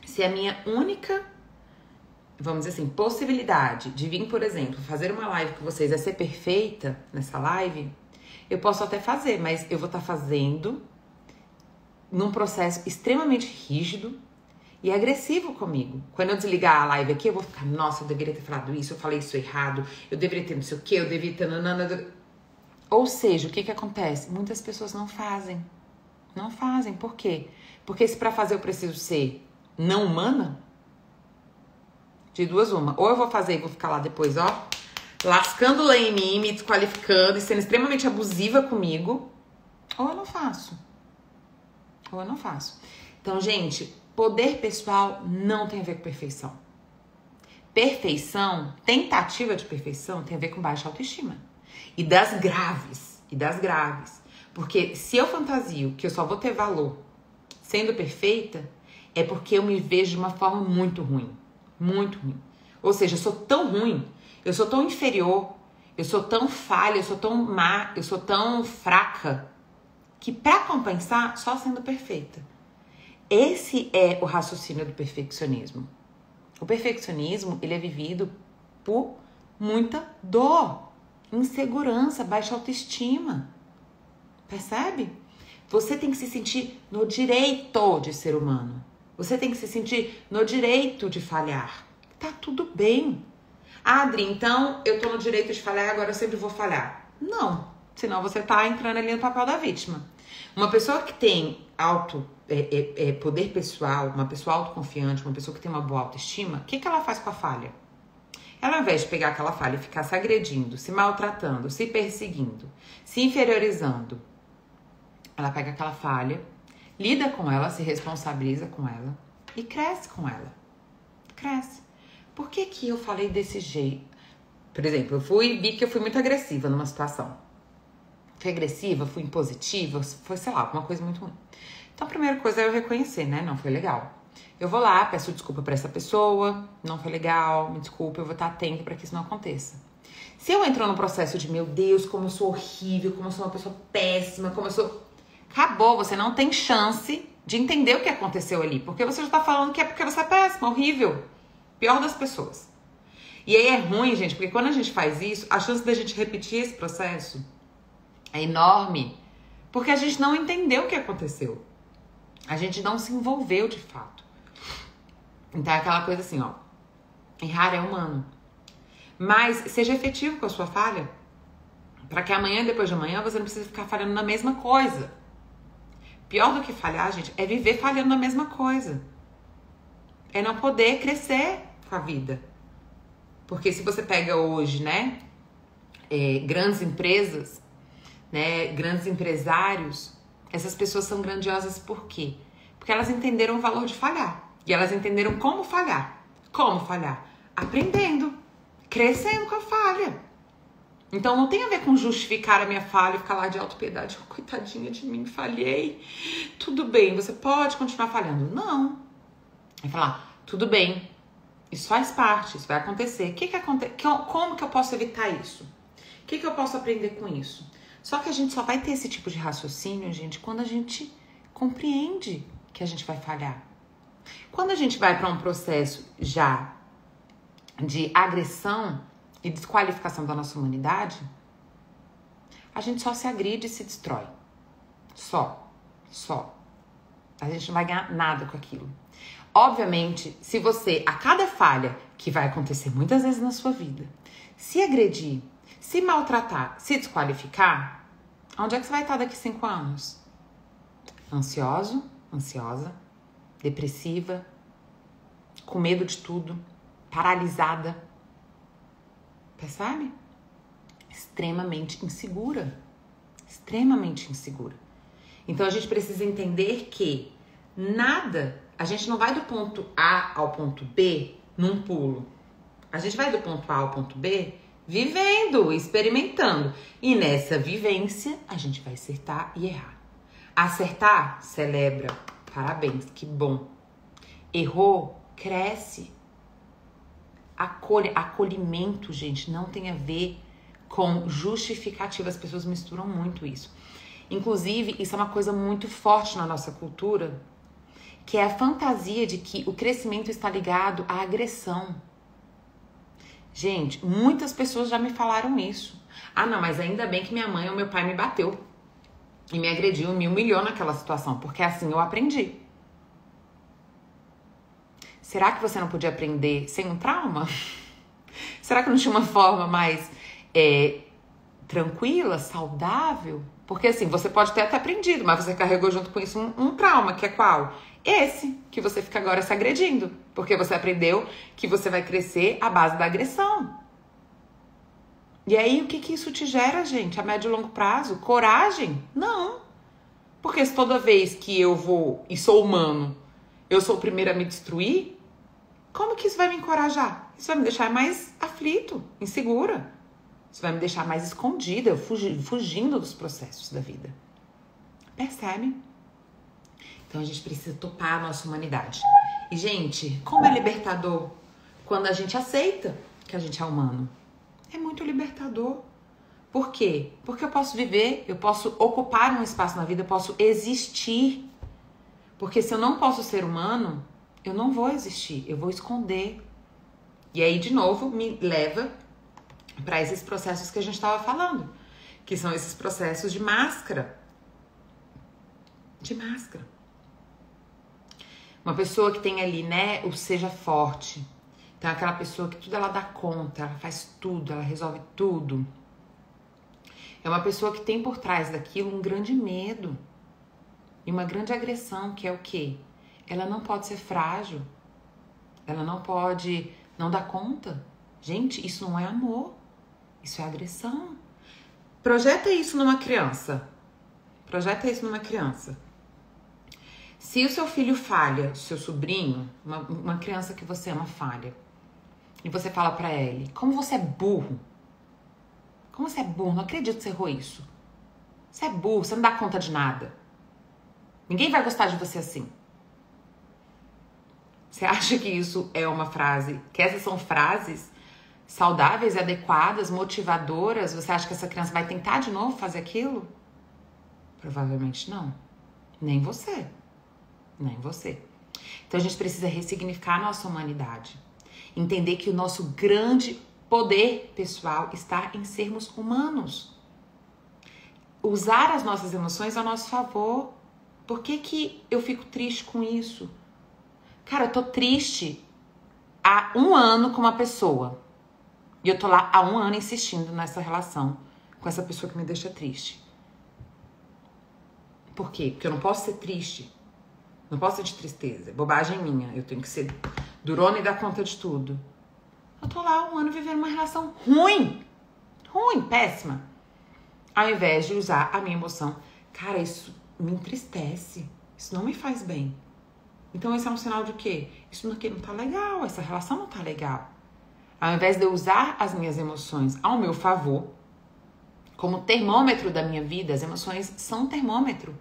se a minha única, vamos dizer assim, possibilidade de vir, por exemplo, fazer uma live com vocês é ser perfeita nessa live, eu posso até fazer, mas eu vou estar fazendo num processo extremamente rígido e agressivo comigo. Quando eu desligar a live aqui, eu vou ficar, nossa, eu deveria ter falado isso, eu falei isso errado, eu deveria ter não sei o que, eu deveria ter... Ou seja, o que que acontece? Muitas pessoas não fazem. Não fazem. Por quê? Porque se pra fazer eu preciso ser não humana, de duas uma. Ou eu vou fazer e vou ficar lá depois, ó, lascando lá em mim, me desqualificando e sendo extremamente abusiva comigo, ou eu não faço. Ou eu não faço. Então, gente, poder pessoal não tem a ver com perfeição. Perfeição, tentativa de perfeição, tem a ver com baixa autoestima. E das graves. Porque se eu fantasio que eu só vou ter valor sendo perfeita, é porque eu me vejo de uma forma muito ruim. Muito ruim. Ou seja, eu sou tão ruim, eu sou tão inferior, eu sou tão falha, eu sou tão má, eu sou tão fraca, que pra compensar, só sendo perfeita. Esse é o raciocínio do perfeccionismo. O perfeccionismo, ele é vivido por muita dor, insegurança, baixa autoestima. Percebe? Você tem que se sentir no direito de ser humano. Você tem que se sentir no direito de falhar. Tá tudo bem. Ah, Adri, então eu tô no direito de falhar, agora eu sempre vou falhar. Não, senão você tá entrando ali no papel da vítima. Uma pessoa que tem poder pessoal, uma pessoa autoconfiante, uma pessoa que tem uma boa autoestima, o que ela faz com a falha? Ela, ao invés de pegar aquela falha e ficar se agredindo, se maltratando, se perseguindo, se inferiorizando, ela pega aquela falha, lida com ela, se responsabiliza com ela e cresce com ela. Cresce. Por que que eu falei desse jeito? Por exemplo, vi que eu fui muito agressiva numa situação. Fui agressiva, fui impositiva, foi, sei lá, alguma coisa muito ruim. Então, a primeira coisa é eu reconhecer, né? Não foi legal. Eu vou lá, peço desculpa pra essa pessoa, não foi legal, me desculpa, eu vou estar atenta pra que isso não aconteça. Se eu entro no processo de, meu Deus, como eu sou horrível, como eu sou uma pessoa péssima, como eu sou... Acabou, você não tem chance de entender o que aconteceu ali, porque você já tá falando que é porque você é péssima, horrível, pior das pessoas. E aí é ruim, gente, porque quando a gente faz isso, a chance da gente repetir esse processo é enorme, porque a gente não entendeu o que aconteceu. A gente não se envolveu de fato. Então é aquela coisa assim, ó, errar é humano. Mas seja efetivo com a sua falha, para que amanhã e depois de amanhã você não precise ficar falhando na mesma coisa. Pior do que falhar, gente, é viver falhando na mesma coisa. É não poder crescer com a vida. Porque se você pega hoje, né, grandes empresas, né, grandes empresários, essas pessoas são grandiosas por quê? Porque elas entenderam o valor de falhar. E elas entenderam como falhar. Como falhar? Aprendendo. Crescendo com a falha. Então não tem a ver com justificar a minha falha e ficar lá de autopiedade. Oh, coitadinha de mim, falhei. Tudo bem, você pode continuar falhando. Não. É falar, tudo bem. Isso faz parte, isso vai acontecer. Como que eu posso evitar isso? O que eu posso aprender com isso? Só que a gente só vai ter esse tipo de raciocínio, gente, quando a gente compreende que a gente vai falhar. Quando a gente vai para um processo já de agressão e desqualificação da nossa humanidade, a gente só se agride e se destrói. Só. A gente não vai ganhar nada com aquilo. Obviamente, se você, a cada falha, que vai acontecer muitas vezes na sua vida, se agredir, se maltratar, se desqualificar, onde é que você vai estar daqui 5 anos? Ansiosa, depressiva, com medo de tudo, paralisada. Percebe? Extremamente insegura. Então a gente precisa entender que nada, a gente não vai do ponto A ao ponto B num pulo. A gente vai do ponto A ao ponto B vivendo, experimentando. E nessa vivência, a gente vai acertar e errar. Acertar, celebra. Parabéns, que bom. Errou, cresce. Acolhimento, gente, não tem a ver com justificativa. As pessoas misturam muito isso. Inclusive, isso é uma coisa muito forte na nossa cultura, que é a fantasia de que o crescimento está ligado à agressão. Gente, muitas pessoas já me falaram isso. Ah, não, mas ainda bem que minha mãe ou meu pai me bateu e me agrediu, me humilhou naquela situação, porque assim eu aprendi. Será que você não podia aprender sem um trauma? Será que não tinha uma forma mais tranquila, saudável? Porque assim, você pode ter até aprendido, mas você carregou junto com isso um trauma, que é qual? Esse, que você fica agora se agredindo. Porque você aprendeu que você vai crescer à base da agressão. E aí, o que isso te gera, gente? A médio e longo prazo? Coragem? Não. Porque se toda vez que eu vou e sou humano, eu sou o primeiro a me destruir, como que isso vai me encorajar? Isso vai me deixar mais aflito, insegura. Isso vai me deixar mais escondida, fugindo dos processos da vida. Percebe? Então a gente precisa topar a nossa humanidade. E, gente, como é libertador quando a gente aceita que a gente é humano. É muito libertador. Por quê? Porque eu posso viver, eu posso ocupar um espaço na vida, eu posso existir. Porque se eu não posso ser humano, eu não vou existir, eu vou esconder. E aí, de novo, me leva para esses processos que a gente estava falando, que são esses processos de máscara. De máscara. Uma pessoa que tem ali, né, o seja forte. Então, aquela pessoa que tudo ela dá conta, ela faz tudo, ela resolve tudo. É uma pessoa que tem por trás daquilo um grande medo e uma grande agressão, que é o quê? Ela não pode ser frágil. Ela não pode não dar conta. Gente, isso não é amor. Isso é agressão. Projeta isso numa criança. Projeta isso numa criança. Se o seu filho falha, seu sobrinho, uma criança que você ama falha, e você fala pra ele, como você é burro. Como você é burro, não acredito que você errou isso. Você é burro, você não dá conta de nada. Ninguém vai gostar de você assim. Você acha que isso é uma frase, que essas são frases saudáveis, adequadas, motivadoras? Você acha que essa criança vai tentar de novo fazer aquilo? Provavelmente não. Nem você. Nem você. Então a gente precisa ressignificar a nossa humanidade. Entender que o nosso grande poder pessoal está em sermos humanos. Usar as nossas emoções a nosso favor. Por que eu fico triste com isso? Cara, eu tô triste há 1 ano com uma pessoa. E eu tô lá há 1 ano insistindo nessa relação com essa pessoa que me deixa triste. Por quê? Porque eu não posso ser triste. Não posso sentir tristeza. É bobagem minha. Eu tenho que ser durona e dar conta de tudo. Eu tô lá há 1 ano vivendo uma relação ruim. Ruim, péssima. Ao invés de usar a minha emoção. Cara, isso me entristece. Isso não me faz bem. Então esse é um sinal de quê? Isso aqui não tá legal. Essa relação não tá legal. Ao invés de eu usar as minhas emoções ao meu favor, como termômetro da minha vida, as emoções são um termômetro.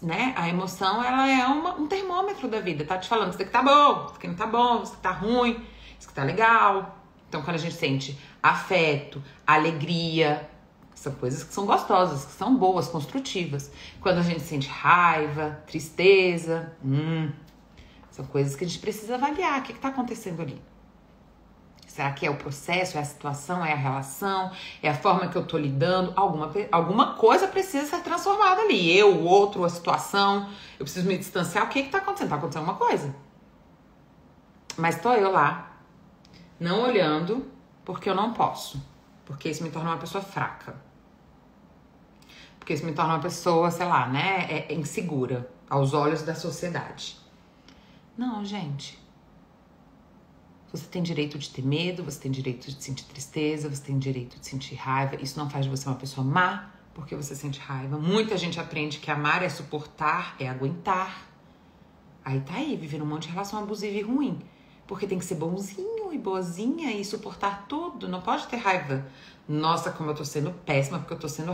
Né? A emoção, ela é um termômetro da vida. Tá te falando, isso aqui tá bom, isso aqui não tá bom, isso aqui tá ruim, isso aqui tá legal. Então, quando a gente sente afeto, alegria, são coisas que são gostosas, que são boas, construtivas. Quando a gente sente raiva, tristeza, são coisas que a gente precisa avaliar. O que tá acontecendo ali? Será que é o processo, é a situação, é a relação, é a forma que eu tô lidando? Alguma coisa precisa ser transformada ali. Eu, o outro, a situação. Eu preciso me distanciar. O que tá acontecendo? Tá acontecendo alguma coisa. Mas tô eu lá, não olhando, porque eu não posso. Porque isso me torna uma pessoa fraca. Porque isso me torna uma pessoa, sei lá, né? Insegura aos olhos da sociedade. Não, gente. Você tem direito de ter medo, você tem direito de sentir tristeza, você tem direito de sentir raiva. Isso não faz de você uma pessoa má, porque você sente raiva. Muita gente aprende que amar é suportar, é aguentar. Aí tá aí, vivendo um monte de relação abusiva e ruim. Porque tem que ser bonzinho, bonzinho e boazinha e suportar tudo. Não pode ter raiva. Nossa, como eu tô sendo péssima porque eu tô tendo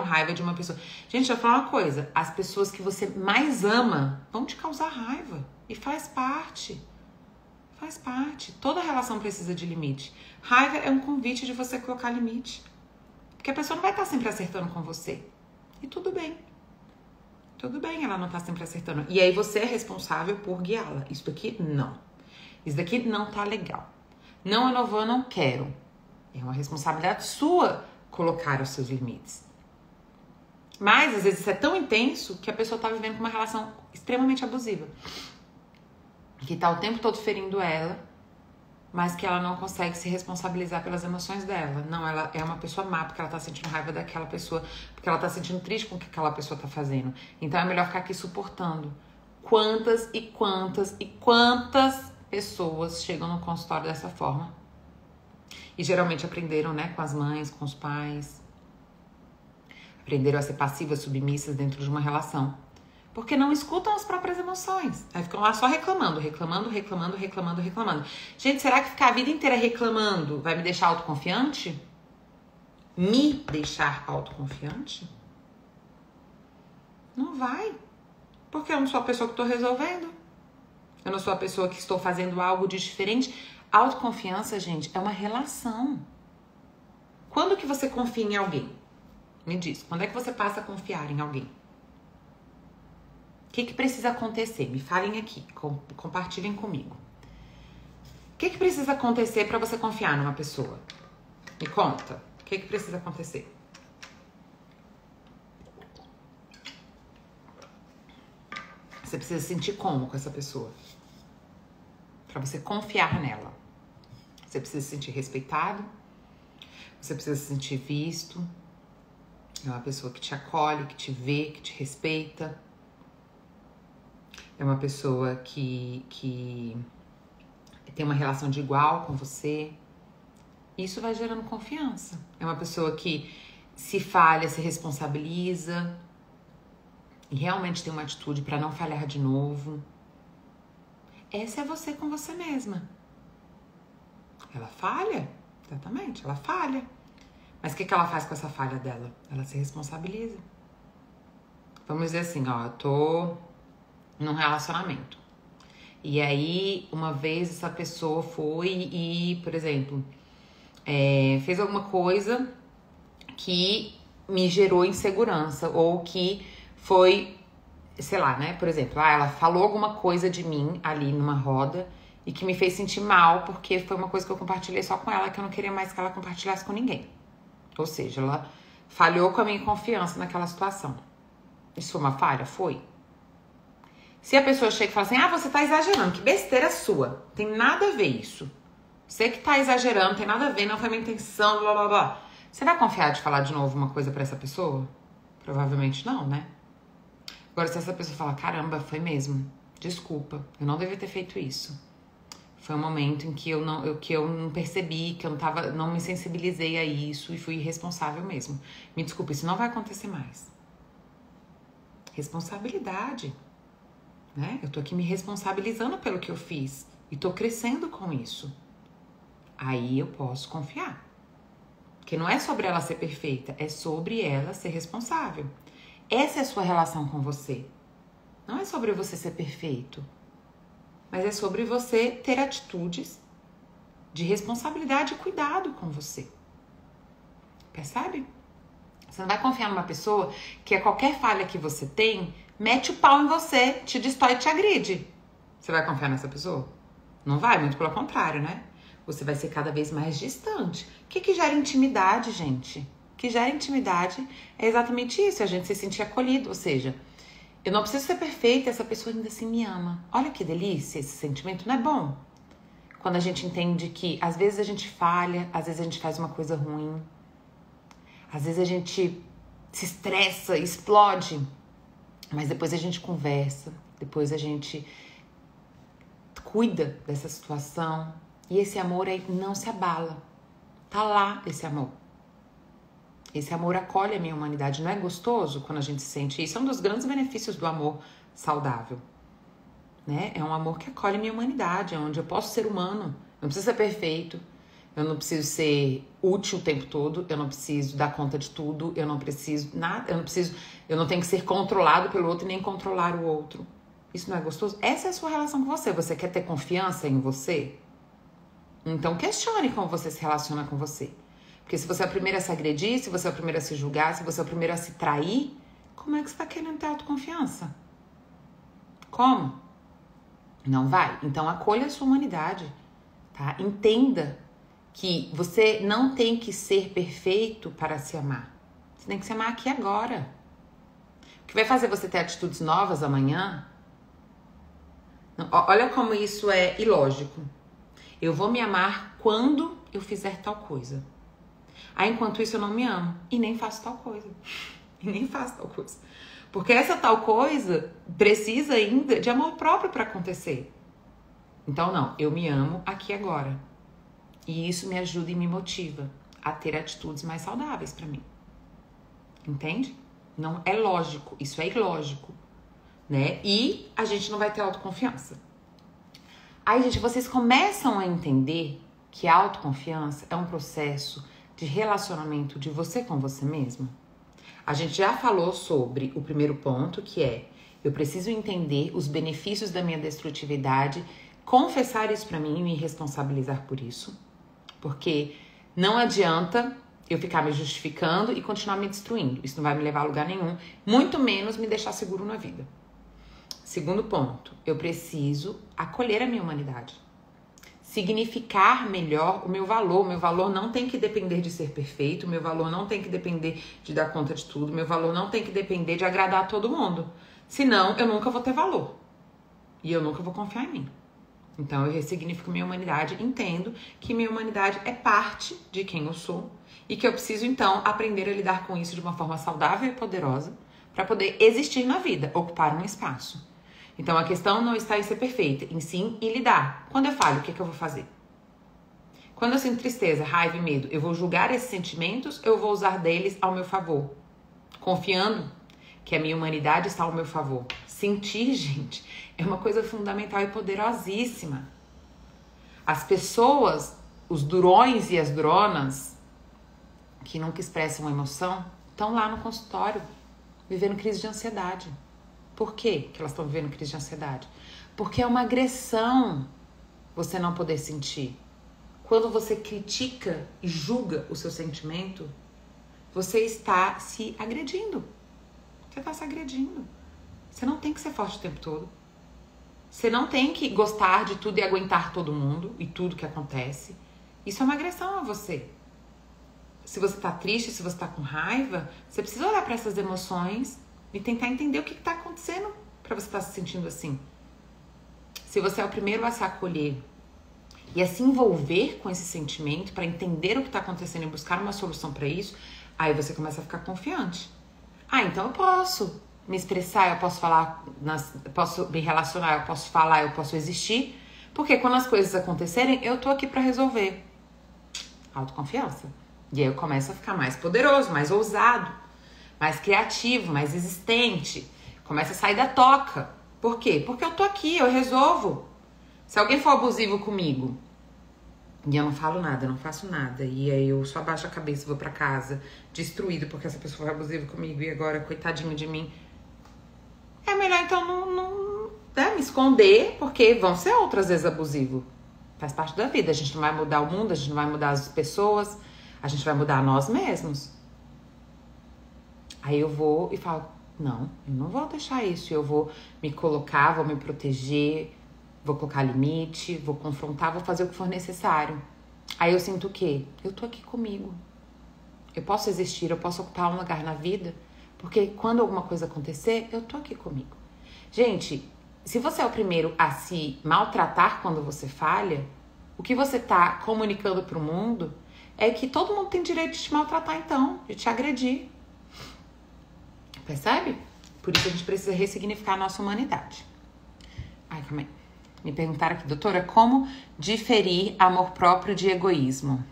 raiva de uma pessoa. Gente, eu vou falar uma coisa. As pessoas que você mais ama vão te causar raiva. E faz parte. Faz parte. Toda relação precisa de limite. Raiva é um convite de você colocar limite. Porque a pessoa não vai estar sempre acertando com você. E tudo bem. Tudo bem ela não tá sempre acertando. E aí você é responsável por guiá-la. Isso daqui não. Isso daqui não tá legal. Não, eu não vou, eu não quero. É uma responsabilidade sua colocar os seus limites. Mas, às vezes, isso é tão intenso que a pessoa tá vivendo com uma relação extremamente abusiva. Que tá o tempo todo ferindo ela, mas que ela não consegue se responsabilizar pelas emoções dela. Não, ela é uma pessoa má porque ela tá sentindo raiva daquela pessoa, porque ela tá sentindo triste com o que aquela pessoa tá fazendo. Então é melhor ficar aqui suportando. Quantas e quantas e quantas pessoas chegam no consultório dessa forma? E geralmente aprenderam, né, com as mães, com os pais. Aprenderam a ser passivas, submissas dentro de uma relação. Porque não escutam as próprias emoções. Aí ficam lá só reclamando. Gente, será que ficar a vida inteira reclamando vai me deixar autoconfiante? Me deixar autoconfiante? Não vai. Porque eu não sou a pessoa que estou resolvendo. Eu não sou a pessoa que estou fazendo algo de diferente. Autoconfiança, gente, é uma relação. Quando que você confia em alguém? Me diz, quando é que você passa a confiar em alguém? O que precisa acontecer? Me falem aqui, compartilhem comigo. O que precisa acontecer para você confiar numa pessoa? Me conta. O que precisa acontecer? Você precisa se sentir como com essa pessoa? Para você confiar nela. Você precisa se sentir respeitado. Você precisa se sentir visto. É uma pessoa que te acolhe, que te vê, que te respeita. É uma pessoa que tem uma relação de igual com você. Isso vai gerando confiança. É uma pessoa que se falha, se responsabiliza. E realmente tem uma atitude para não falhar de novo. Essa é você com você mesma. Ela falha? Exatamente, ela falha. Mas o que ela faz com essa falha dela? Ela se responsabiliza. Vamos dizer assim, ó, eu tô num relacionamento. E aí, uma vez essa pessoa foi e, por exemplo, fez alguma coisa que me gerou insegurança. Ou que foi, sei lá, né? Por exemplo, ela falou alguma coisa de mim ali numa roda e que me fez sentir mal porque foi uma coisa que eu compartilhei só com ela, que eu não queria mais que ela compartilhasse com ninguém. Ou seja, ela falhou com a minha confiança naquela situação. Isso foi uma falha? Foi. Se a pessoa chega e fala assim, você tá exagerando, que besteira sua. Tem nada a ver isso. Você que tá exagerando, tem nada a ver, não foi minha intenção, blá blá blá. Você vai confiar de falar de novo uma coisa pra essa pessoa? Provavelmente não, né? Agora, se essa pessoa falar, caramba, foi mesmo, desculpa, eu não devia ter feito isso. Foi um momento em que eu não percebi, que eu não me sensibilizei a isso e fui irresponsável mesmo. Me desculpa, isso não vai acontecer mais. Responsabilidade, né? Eu tô aqui me responsabilizando pelo que eu fiz e tô crescendo com isso. Aí eu posso confiar. Porque não é sobre ela ser perfeita, é sobre ela ser responsável. Essa é a sua relação com você. Não é sobre você ser perfeito, mas é sobre você ter atitudes de responsabilidade e cuidado com você. Percebe? Você não vai confiar numa pessoa que a qualquer falha que você tem, mete o pau em você, te destrói e te agride. Você vai confiar nessa pessoa? Não vai, muito pelo contrário, né? Você vai ser cada vez mais distante. O que gera intimidade, gente? O que gera intimidade é exatamente isso, a gente se sentir acolhido, ou seja, eu não preciso ser perfeita, essa pessoa ainda assim me ama. Olha que delícia, esse sentimento não é bom? Quando a gente entende que às vezes a gente falha, às vezes a gente faz uma coisa ruim, às vezes a gente se estressa, explode, mas depois a gente conversa, depois a gente cuida dessa situação e esse amor aí não se abala. Tá lá esse amor. Esse amor acolhe a minha humanidade. Não é gostoso quando a gente sente isso? É um dos grandes benefícios do amor saudável, né? É um amor que acolhe a minha humanidade, onde eu posso ser humano, não preciso ser perfeito, eu não preciso ser útil o tempo todo, eu não preciso dar conta de tudo, eu não preciso nada, eu não tenho que ser controlado pelo outro e nem controlar o outro. Isso não é gostoso? Essa é a sua relação com você. Você quer ter confiança em você? Então questione como você se relaciona com você. Porque se você é o primeiro a se agredir, se você é o primeiro a se julgar, se você é o primeiro a se trair, como é que você está querendo ter autoconfiança? Como? Não vai. Então acolha a sua humanidade, tá? Entenda que você não tem que ser perfeito para se amar. Você tem que se amar aqui agora. O que vai fazer você ter atitudes novas amanhã? Não, olha como isso é ilógico. Eu vou me amar quando eu fizer tal coisa. Aí, enquanto isso, eu não me amo. E nem faço tal coisa. Porque essa tal coisa precisa ainda de amor próprio para acontecer. Então, não. Eu me amo aqui agora. E isso me ajuda e me motiva a ter atitudes mais saudáveis para mim. Entende? Não é lógico. Isso é ilógico. Né? E a gente não vai ter autoconfiança. Aí, gente, vocês começam a entender que a autoconfiança é um processo de relacionamento de você com você mesmo. A gente já falou sobre o primeiro ponto, que é eu preciso entender os benefícios da minha destrutividade, confessar isso pra mim e me responsabilizar por isso. Porque não adianta eu ficar me justificando e continuar me destruindo. Isso não vai me levar a lugar nenhum, muito menos me deixar seguro na vida. Segundo ponto, eu preciso acolher a minha humanidade. Significar melhor o meu valor. O meu valor não tem que depender de ser perfeito, o meu valor não tem que depender de dar conta de tudo, o meu valor não tem que depender de agradar a todo mundo. Senão, eu nunca vou ter valor. E eu nunca vou confiar em mim. Então, eu ressignifico minha humanidade, entendo que minha humanidade é parte de quem eu sou e que eu preciso, então, aprender a lidar com isso de uma forma saudável e poderosa para poder existir na vida, ocupar um espaço. Então, a questão não está em ser perfeita, em sim em lidar. Quando eu falho, o que eu vou fazer? Quando eu sinto tristeza, raiva e medo, eu vou julgar esses sentimentos ou eu vou usar deles ao meu favor? Confiando que a minha humanidade está ao meu favor. Sentir, gente, é uma coisa fundamental e poderosíssima. As pessoas, os durões e as duronas, que nunca expressam emoção, estão lá no consultório, vivendo crise de ansiedade. Por quê que elas estão vivendo crise de ansiedade? Porque é uma agressão você não poder sentir. Quando você critica e julga o seu sentimento, você está se agredindo. Você está se agredindo. Você não tem que ser forte o tempo todo. Você não tem que gostar de tudo e aguentar todo mundo e tudo que acontece. Isso é uma agressão a você. Se você está triste, se você está com raiva, você precisa olhar para essas emoções e tentar entender o que está acontecendo para você estar se sentindo assim. Se você é o primeiro a se acolher e a se envolver com esse sentimento para entender o que está acontecendo e buscar uma solução para isso, aí você começa a ficar confiante. Ah, então eu posso me expressar, eu posso falar, eu posso me relacionar, eu posso falar, eu posso existir, porque quando as coisas acontecerem, eu tô aqui para resolver. Autoconfiança. E aí eu começo a ficar mais poderoso, mais ousado, mais criativo, mais existente. Começa a sair da toca. Por quê? Porque eu tô aqui, eu resolvo. Se alguém for abusivo comigo e eu não falo nada, eu não faço nada, e aí eu só abaixo a cabeça e vou pra casa destruído porque essa pessoa foi abusiva comigo e agora, coitadinho de mim, é melhor então não me esconder, porque vão ser outras vezes abusivos. Faz parte da vida. A gente não vai mudar o mundo, a gente não vai mudar as pessoas, a gente vai mudar nós mesmos. Aí eu vou e falo, não, eu não vou deixar isso. Eu vou me colocar, vou me proteger, vou colocar limite, vou confrontar, vou fazer o que for necessário. Aí eu sinto o quê? Eu tô aqui comigo. Eu posso existir, eu posso ocupar um lugar na vida, porque quando alguma coisa acontecer, eu tô aqui comigo. Gente, se você é o primeiro a se maltratar quando você falha, o que você tá comunicando pro mundo é que todo mundo tem direito de te maltratar então, de te agredir. Percebe? Por isso a gente precisa ressignificar a nossa humanidade. Ai, calma aí. Me perguntaram aqui, doutora, como diferir amor próprio de egoísmo?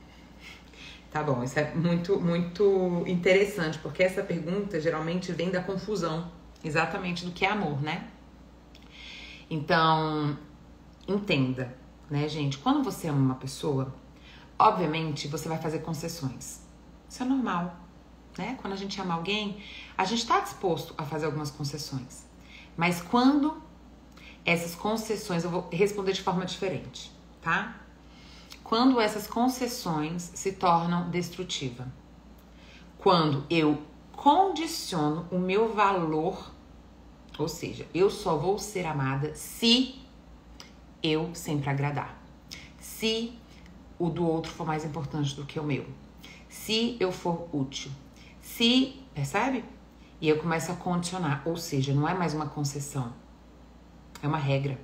Tá bom, isso é muito, muito interessante, porque essa pergunta geralmente vem da confusão exatamente do que é amor, né? Então, entenda, né, gente? Quando você ama uma pessoa, obviamente você vai fazer concessões. Isso é normal, né? Quando a gente ama alguém, a gente tá disposto a fazer algumas concessões. Mas quando essas concessões, eu vou responder de forma diferente, tá? Quando essas concessões se tornam destrutivas. Quando eu condiciono o meu valor, ou seja, eu só vou ser amada se eu sempre agradar. Se o do outro for mais importante do que o meu. Se eu for útil. Se, percebe? E eu começo a condicionar, ou seja, não é mais uma concessão. É uma regra.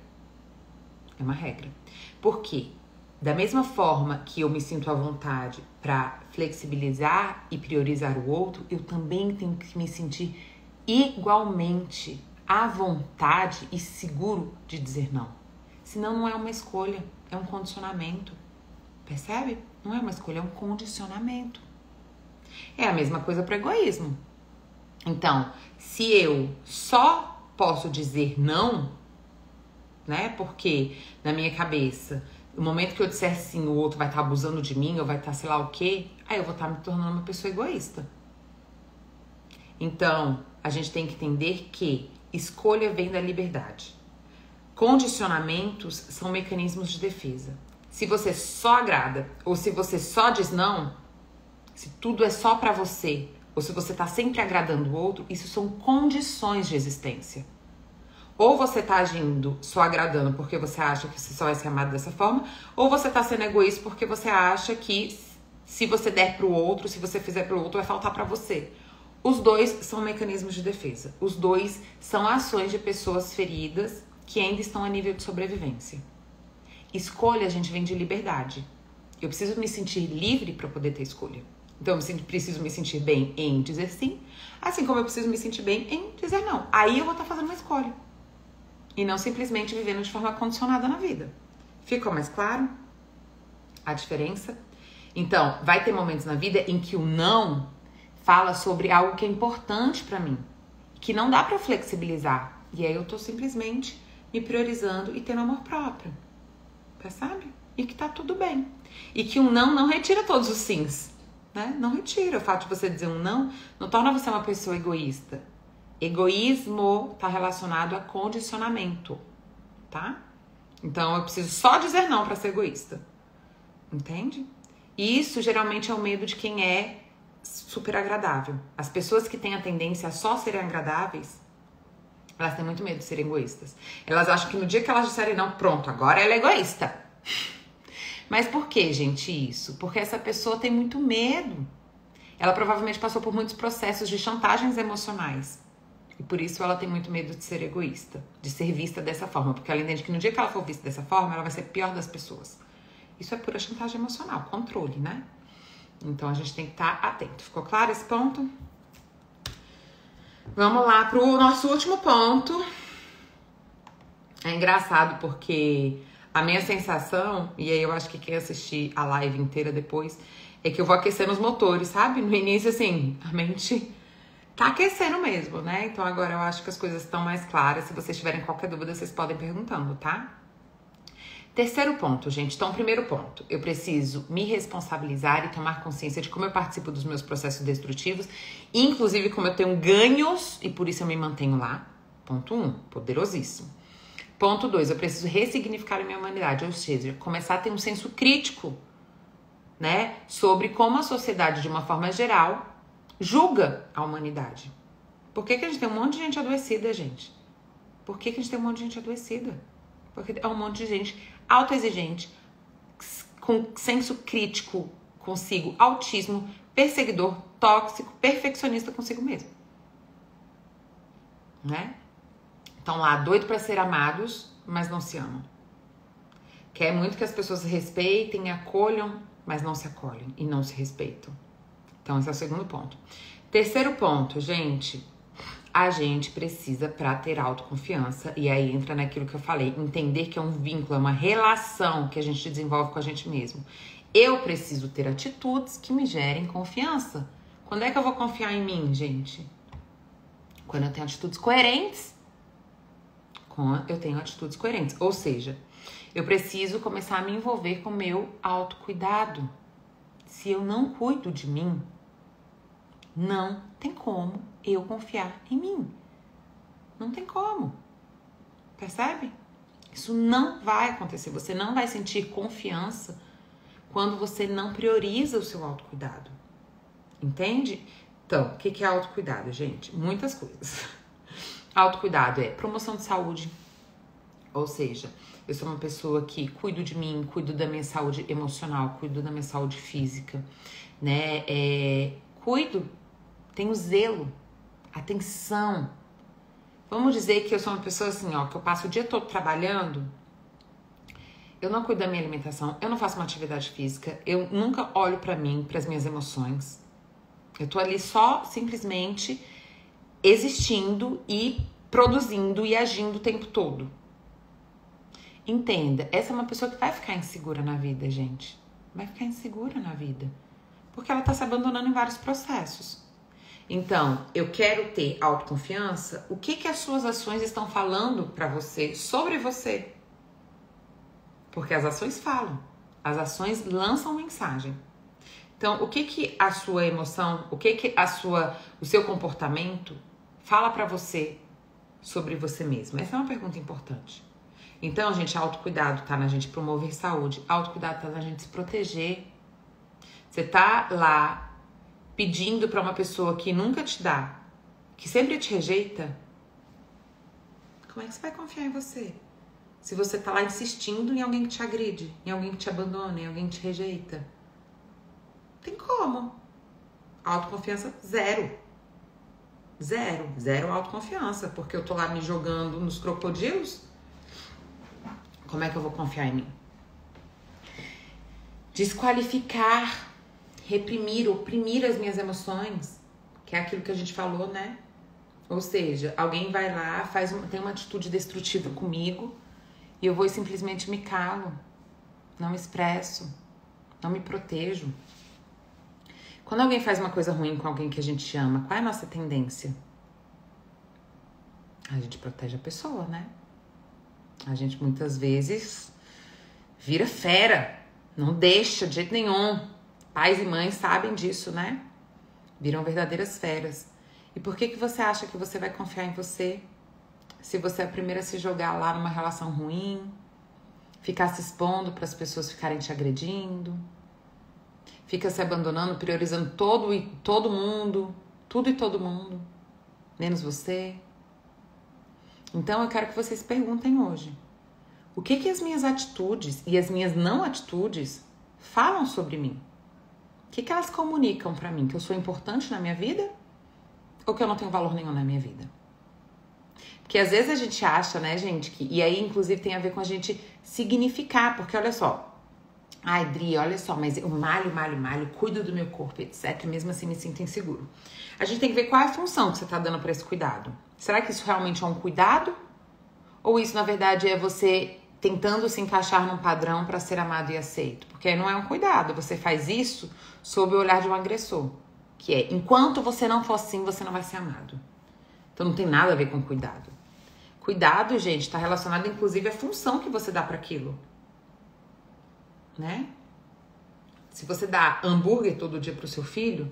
É uma regra. Por quê? Da mesma forma que eu me sinto à vontade para flexibilizar e priorizar o outro, eu também tenho que me sentir igualmente à vontade e seguro de dizer não. Senão não é uma escolha, é um condicionamento. Percebe? Não é uma escolha, é um condicionamento. É a mesma coisa para o egoísmo. Então, se eu só posso dizer não, né? Porque na minha cabeça, no momento que eu disser sim, o outro vai estar abusando de mim, ou vai estar sei lá o quê, aí eu vou estar me tornando uma pessoa egoísta. Então, a gente tem que entender que escolha vem da liberdade. Condicionamentos são mecanismos de defesa. Se você só agrada, ou se você só diz não, se tudo é só pra você, ou se você tá sempre agradando o outro, isso são condições de existência. Ou você tá agindo só agradando porque você acha que você só vai ser amado dessa forma, ou você tá sendo egoísta porque você acha que se você der pro outro, se você fizer pro outro, vai faltar pra você. Os dois são mecanismos de defesa. Os dois são ações de pessoas feridas que ainda estão a nível de sobrevivência. Escolha, a gente, vem de liberdade. Eu preciso me sentir livre para poder ter escolha. Então, eu preciso me sentir bem em dizer sim, assim como eu preciso me sentir bem em dizer não. Aí eu vou estar fazendo uma escolha. E não simplesmente vivendo de forma condicionada na vida. Ficou mais claro a diferença? Então, vai ter momentos na vida em que o não fala sobre algo que é importante para mim, que não dá para flexibilizar. E aí eu tô simplesmente me priorizando e tendo amor próprio. Percebe? E que tá tudo bem. E que um não retira todos os sims, né? Não retira. O fato de você dizer um não torna você uma pessoa egoísta. Egoísmo tá relacionado a condicionamento, tá? Então eu preciso só dizer não pra ser egoísta. Entende? E isso geralmente é o medo de quem é super agradável. As pessoas que têm a tendência a só serem agradáveis, elas têm muito medo de serem egoístas. Elas acham que no dia que elas disserem não, pronto, agora ela é egoísta. Mas por que, gente, isso? Porque essa pessoa tem muito medo. Ela provavelmente passou por muitos processos de chantagens emocionais. E por isso ela tem muito medo de ser egoísta, de ser vista dessa forma. Porque ela entende que no dia que ela for vista dessa forma, ela vai ser a pior das pessoas. Isso é pura chantagem emocional, controle, né? Então a gente tem que estar atento. Ficou claro esse ponto? Vamos lá pro nosso último ponto. É engraçado porque a minha sensação, e aí eu acho que quem assistir a live inteira depois, é que eu vou aquecendo os motores, sabe? No início, assim, a mente tá aquecendo mesmo, né? Então agora eu acho que as coisas estão mais claras. Se vocês tiverem qualquer dúvida, vocês podem ir perguntando, tá? Terceiro ponto, gente. Então, primeiro ponto, eu preciso me responsabilizar e tomar consciência de como eu participo dos meus processos destrutivos, inclusive como eu tenho ganhos e por isso eu me mantenho lá. Ponto 1, poderosíssimo. Ponto 2, eu preciso ressignificar a minha humanidade, ou seja, começar a ter um senso crítico, né, sobre como a sociedade, de uma forma geral, julga a humanidade. Por que a gente tem um monte de gente adoecida, gente? Por que a gente tem um monte de gente adoecida? Porque é um monte de gente autoexigente, com senso crítico consigo, autismo, perseguidor, tóxico, perfeccionista consigo mesmo. Né? Estão lá, doido para ser amados, mas não se amam. Quer muito que as pessoas respeitem, acolham, mas não se acolhem e não se respeitam. Então, esse é o segundo ponto. Terceiro ponto, gente, a gente precisa, para ter autoconfiança, e aí entra naquilo que eu falei, entender que é um vínculo, é uma relação que a gente desenvolve com a gente mesmo. Eu preciso ter atitudes que me gerem confiança. Quando é que eu vou confiar em mim, gente? Quando eu tenho atitudes coerentes eu tenho atitudes coerentes. Ou seja, eu preciso começar a me envolver com o meu autocuidado. Se eu não cuido de mim, não tem como eu confiar em mim. Não tem como. Percebe? Isso não vai acontecer. Você não vai sentir confiança quando você não prioriza o seu autocuidado. Entende? Então, o que é autocuidado, gente? Muitas coisas. Autocuidado é promoção de saúde. Ou seja, eu sou uma pessoa que cuido de mim, cuido da minha saúde emocional, cuido da minha saúde física, né? Cuido, tenho zelo, atenção. Vamos dizer que eu sou uma pessoa assim, ó, que eu passo o dia todo trabalhando, eu não cuido da minha alimentação, eu não faço uma atividade física, eu nunca olho pra mim, pras minhas emoções. Eu tô ali só, simplesmente, existindo e produzindo e agindo o tempo todo. Entenda, essa é uma pessoa que vai ficar insegura na vida, gente. Vai ficar insegura na vida. Porque ela tá se abandonando em vários processos. Então, eu quero ter autoconfiança. O que as suas ações estão falando pra você, sobre você? Porque as ações falam. As ações lançam mensagem. Então, o que a sua emoção, o seu comportamento fala pra você sobre você mesmo? Essa é uma pergunta importante. Então, gente, autocuidado tá na gente promover saúde. Autocuidado tá na gente se proteger. Você tá lá pedindo pra uma pessoa que nunca te dá, que sempre te rejeita. Como é que você vai confiar em você? Se você tá lá insistindo em alguém que te agride, em alguém que te abandona, em alguém que te rejeita. Tem como. Autoconfiança zero. Zero autoconfiança. Porque eu tô lá me jogando nos crocodilos. Como é que eu vou confiar em mim? Desqualificar, reprimir, oprimir as minhas emoções. Que é aquilo que a gente falou, né? Ou seja, alguém vai lá, tem uma atitude destrutiva comigo e eu vou e simplesmente me calo. Não me expresso. Não me protejo. Quando alguém faz uma coisa ruim com alguém que a gente ama, qual é a nossa tendência? A gente protege a pessoa, né? A gente muitas vezes vira fera, não deixa de jeito nenhum. Pais e mães sabem disso, né? Viram verdadeiras feras. E por que você acha que você vai confiar em você? Se você é a primeira a se jogar lá numa relação ruim, ficar se expondo para as pessoas ficarem te agredindo, fica se abandonando, priorizando todo mundo, tudo e todo mundo, menos você. Então eu quero que vocês perguntem hoje. O que as minhas atitudes e as minhas não atitudes falam sobre mim? O que elas comunicam pra mim? Que eu sou importante na minha vida? Ou que eu não tenho valor nenhum na minha vida? Porque às vezes a gente acha, né, gente, e aí inclusive tem a ver com a gente significar, porque olha só, ai, Dri, olha só, mas eu malho, cuido do meu corpo, etc, mesmo assim me sinto inseguro. A gente tem que ver qual é a função que você tá dando pra esse cuidado. Será que isso realmente é um cuidado? Ou isso, na verdade, é você tentando se encaixar num padrão pra ser amado e aceito? Porque aí não é um cuidado, você faz isso sob o olhar de um agressor. Que é, enquanto você não for assim, você não vai ser amado. Então não tem nada a ver com cuidado. Cuidado, gente, tá relacionado inclusive à função que você dá pra aquilo. Né? Se você dá hambúrguer todo dia pro seu filho,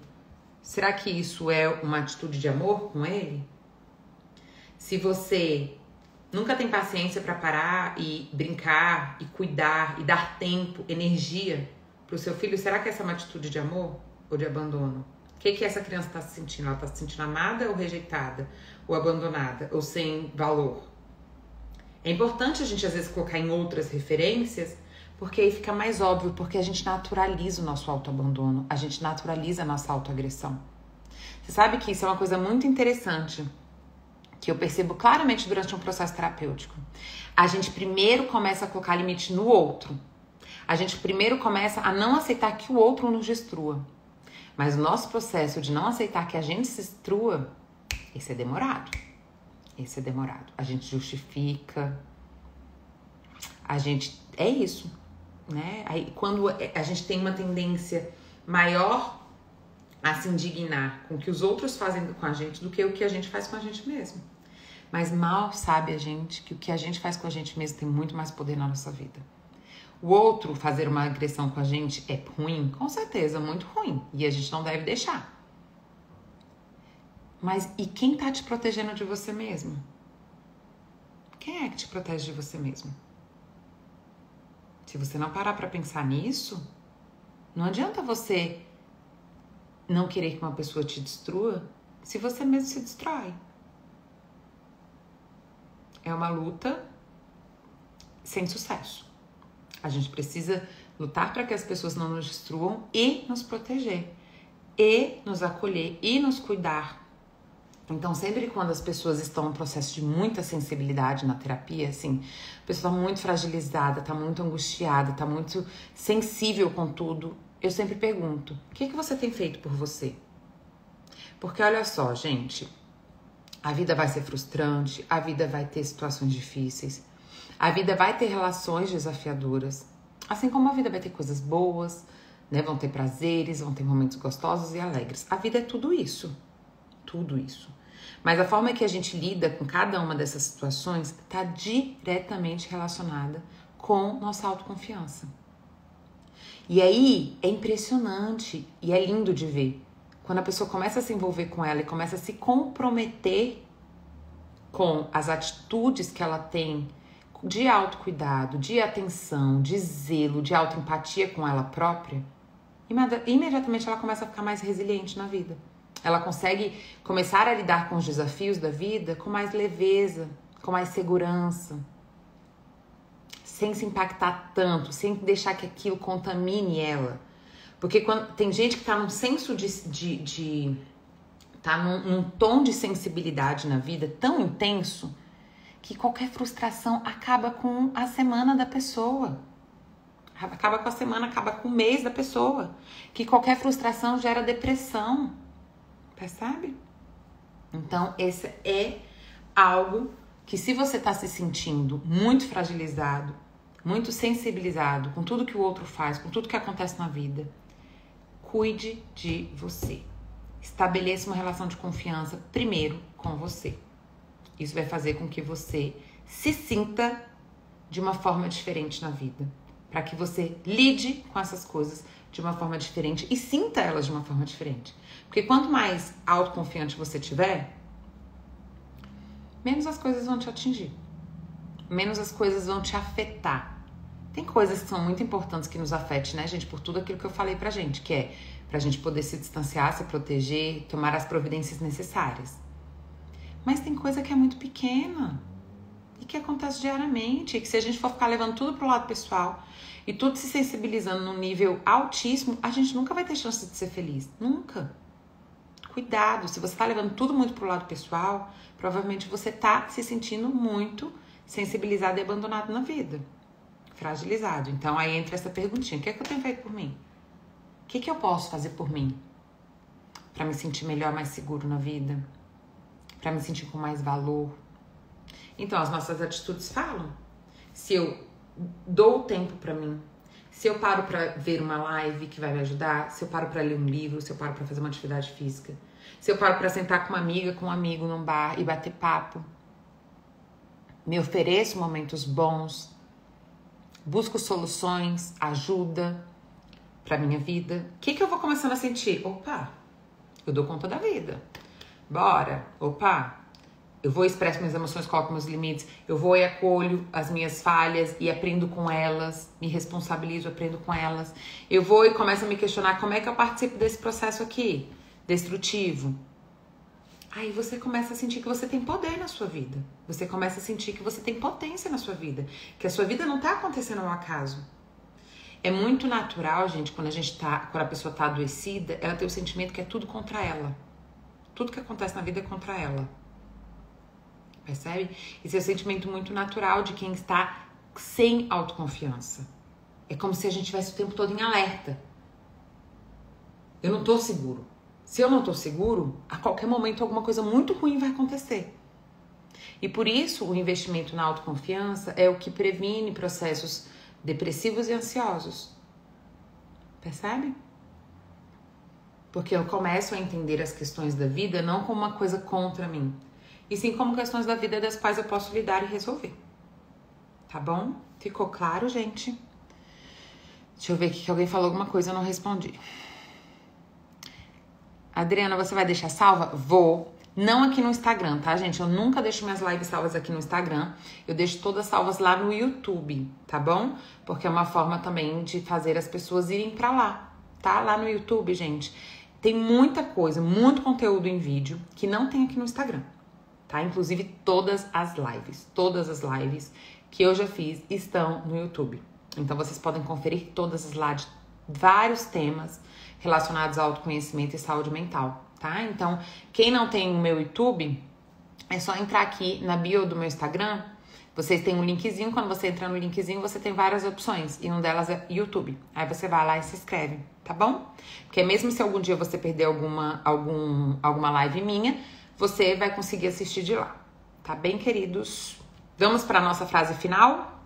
será que isso é uma atitude de amor com ele? Se você nunca tem paciência pra parar e brincar e cuidar e dar tempo, energia pro seu filho, será que essa é uma atitude de amor ou de abandono? O que essa criança tá se sentindo? Ela tá se sentindo amada ou rejeitada? Ou abandonada? Ou sem valor? É importante a gente às vezes colocar em outras referências, porque aí fica mais óbvio, porque a gente naturaliza o nosso autoabandono, a gente naturaliza a nossa autoagressão. Você sabe que isso é uma coisa muito interessante, que eu percebo claramente durante um processo terapêutico. A gente primeiro começa a colocar limite no outro. A gente primeiro começa a não aceitar que o outro nos destrua. Mas o nosso processo de não aceitar que a gente se destrua, esse é demorado. Esse é demorado. A gente justifica. É isso, né? Aí, quando a gente tem uma tendência maior a se indignar com o que os outros fazem com a gente do que o que a gente faz com a gente mesmo. Mas mal sabe a gente que o que a gente faz com a gente mesmo tem muito mais poder na nossa vida. O outro fazer uma agressão com a gente é ruim? Com certeza, muito ruim. E a gente não deve deixar. Mas e quem tá te protegendo de você mesmo? Quem é que te protege de você mesmo? Se você não parar pra pensar nisso, não adianta você não querer que uma pessoa te destrua se você mesmo se destrói. É uma luta sem sucesso. A gente precisa lutar para que as pessoas não nos destruam e nos proteger, e nos acolher, e nos cuidar. Então, sempre quando as pessoas estão em um processo de muita sensibilidade na terapia, assim, a pessoa está muito fragilizada, está muito angustiada, está muito sensível com tudo, eu sempre pergunto, o que você tem feito por você? Porque olha só, gente, a vida vai ser frustrante, a vida vai ter situações difíceis, a vida vai ter relações desafiadoras, assim como a vida vai ter coisas boas, né? Vão ter prazeres, vão ter momentos gostosos e alegres. A vida é tudo isso, tudo isso. Mas a forma que a gente lida com cada uma dessas situações está diretamente relacionada com nossa autoconfiança. E aí é impressionante e é lindo de ver. Quando a pessoa começa a se envolver com ela e começa a se comprometer com as atitudes que ela tem de autocuidado, de atenção, de zelo, de autoempatia com ela própria, imediatamente ela começa a ficar mais resiliente na vida. Ela consegue começar a lidar com os desafios da vida com mais leveza, com mais segurança, sem se impactar tanto, sem deixar que aquilo contamine ela. Porque quando tem gente que tá num senso tá num tom de sensibilidade na vida tão intenso que qualquer frustração acaba com a semana da pessoa. Acaba com a semana, acaba com o mês da pessoa. Que qualquer frustração gera depressão. Percebe? Então, esse é algo que, se você tá se sentindo muito fragilizado, muito sensibilizado com tudo que o outro faz, com tudo que acontece na vida, cuide de você. Estabeleça uma relação de confiança primeiro com você. Isso vai fazer com que você se sinta de uma forma diferente na vida. Para que você lide com essas coisas de uma forma diferente e sinta elas de uma forma diferente. Porque quanto mais autoconfiante você tiver, menos as coisas vão te atingir. Menos as coisas vão te afetar. Tem coisas que são muito importantes que nos afetem, né, gente? Por tudo aquilo que eu falei pra gente, que é pra gente poder se distanciar, se proteger, tomar as providências necessárias. Mas tem coisa que é muito pequena e que acontece diariamente, e que se a gente for ficar levando tudo pro lado pessoal e tudo se sensibilizando num nível altíssimo, a gente nunca vai ter chance de ser feliz. Nunca. Cuidado, se você tá levando tudo muito pro lado pessoal, provavelmente você tá se sentindo muito sensibilizado e abandonado na vida. Fragilizado. Então aí entra essa perguntinha, o que é que eu tenho feito por mim? O que é que eu posso fazer por mim? Pra me sentir melhor, mais seguro na vida? Pra me sentir com mais valor? Então as nossas atitudes falam. Se eu dou tempo pra mim, se eu paro pra ver uma live que vai me ajudar, se eu paro pra ler um livro, se eu paro pra fazer uma atividade física, se eu paro pra sentar com uma amiga, com um amigo num bar e bater papo, me ofereço momentos bons, busco soluções, ajuda pra minha vida, o que eu vou começando a sentir? Opa, eu dou conta da vida. Bora, opa, eu vou expresso minhas emoções, coloco meus limites, eu vou e acolho as minhas falhas e aprendo com elas, me responsabilizo, aprendo com elas. Eu vou e começo a me questionar como é que eu participo desse processo aqui, destrutivo. Aí você começa a sentir que você tem poder na sua vida. Você começa a sentir que você tem potência na sua vida, que a sua vida não tá acontecendo ao acaso. É muito natural, gente, quando a pessoa tá adoecida, ela tem o sentimento que é tudo contra ela. Tudo que acontece na vida é contra ela. Percebe? Esse é um sentimento muito natural de quem está sem autoconfiança. É como se a gente estivesse o tempo todo em alerta. Eu não tô seguro. Se eu não tô seguro, a qualquer momento alguma coisa muito ruim vai acontecer. E por isso o investimento na autoconfiança é o que previne processos depressivos e ansiosos. Percebe? Porque eu começo a entender as questões da vida não como uma coisa contra mim. e sim como questões da vida das quais eu posso lidar e resolver. Tá bom? Ficou claro, gente? Deixa eu ver aqui que alguém falou alguma coisa e eu não respondi. Adriana, você vai deixar salva? Vou. Não aqui no Instagram, tá, gente? Eu nunca deixo minhas lives salvas aqui no Instagram. Eu deixo todas salvas lá no YouTube, tá bom? Porque é uma forma também de fazer as pessoas irem pra lá, tá? Lá no YouTube, gente, tem muita coisa, muito conteúdo em vídeo que não tem aqui no Instagram, tá? Inclusive todas as lives que eu já fiz estão no YouTube. Então vocês podem conferir todas as lá de vários temas relacionados ao autoconhecimento e saúde mental, tá? Então, quem não tem o meu YouTube, é só entrar aqui na bio do meu Instagram. Vocês têm um linkzinho, quando você entra no linkzinho, você tem várias opções, e uma delas é YouTube. Aí você vai lá e se inscreve, tá bom? Porque mesmo se algum dia você perder alguma live minha, você vai conseguir assistir de lá, tá bem, queridos? Vamos para a nossa frase final?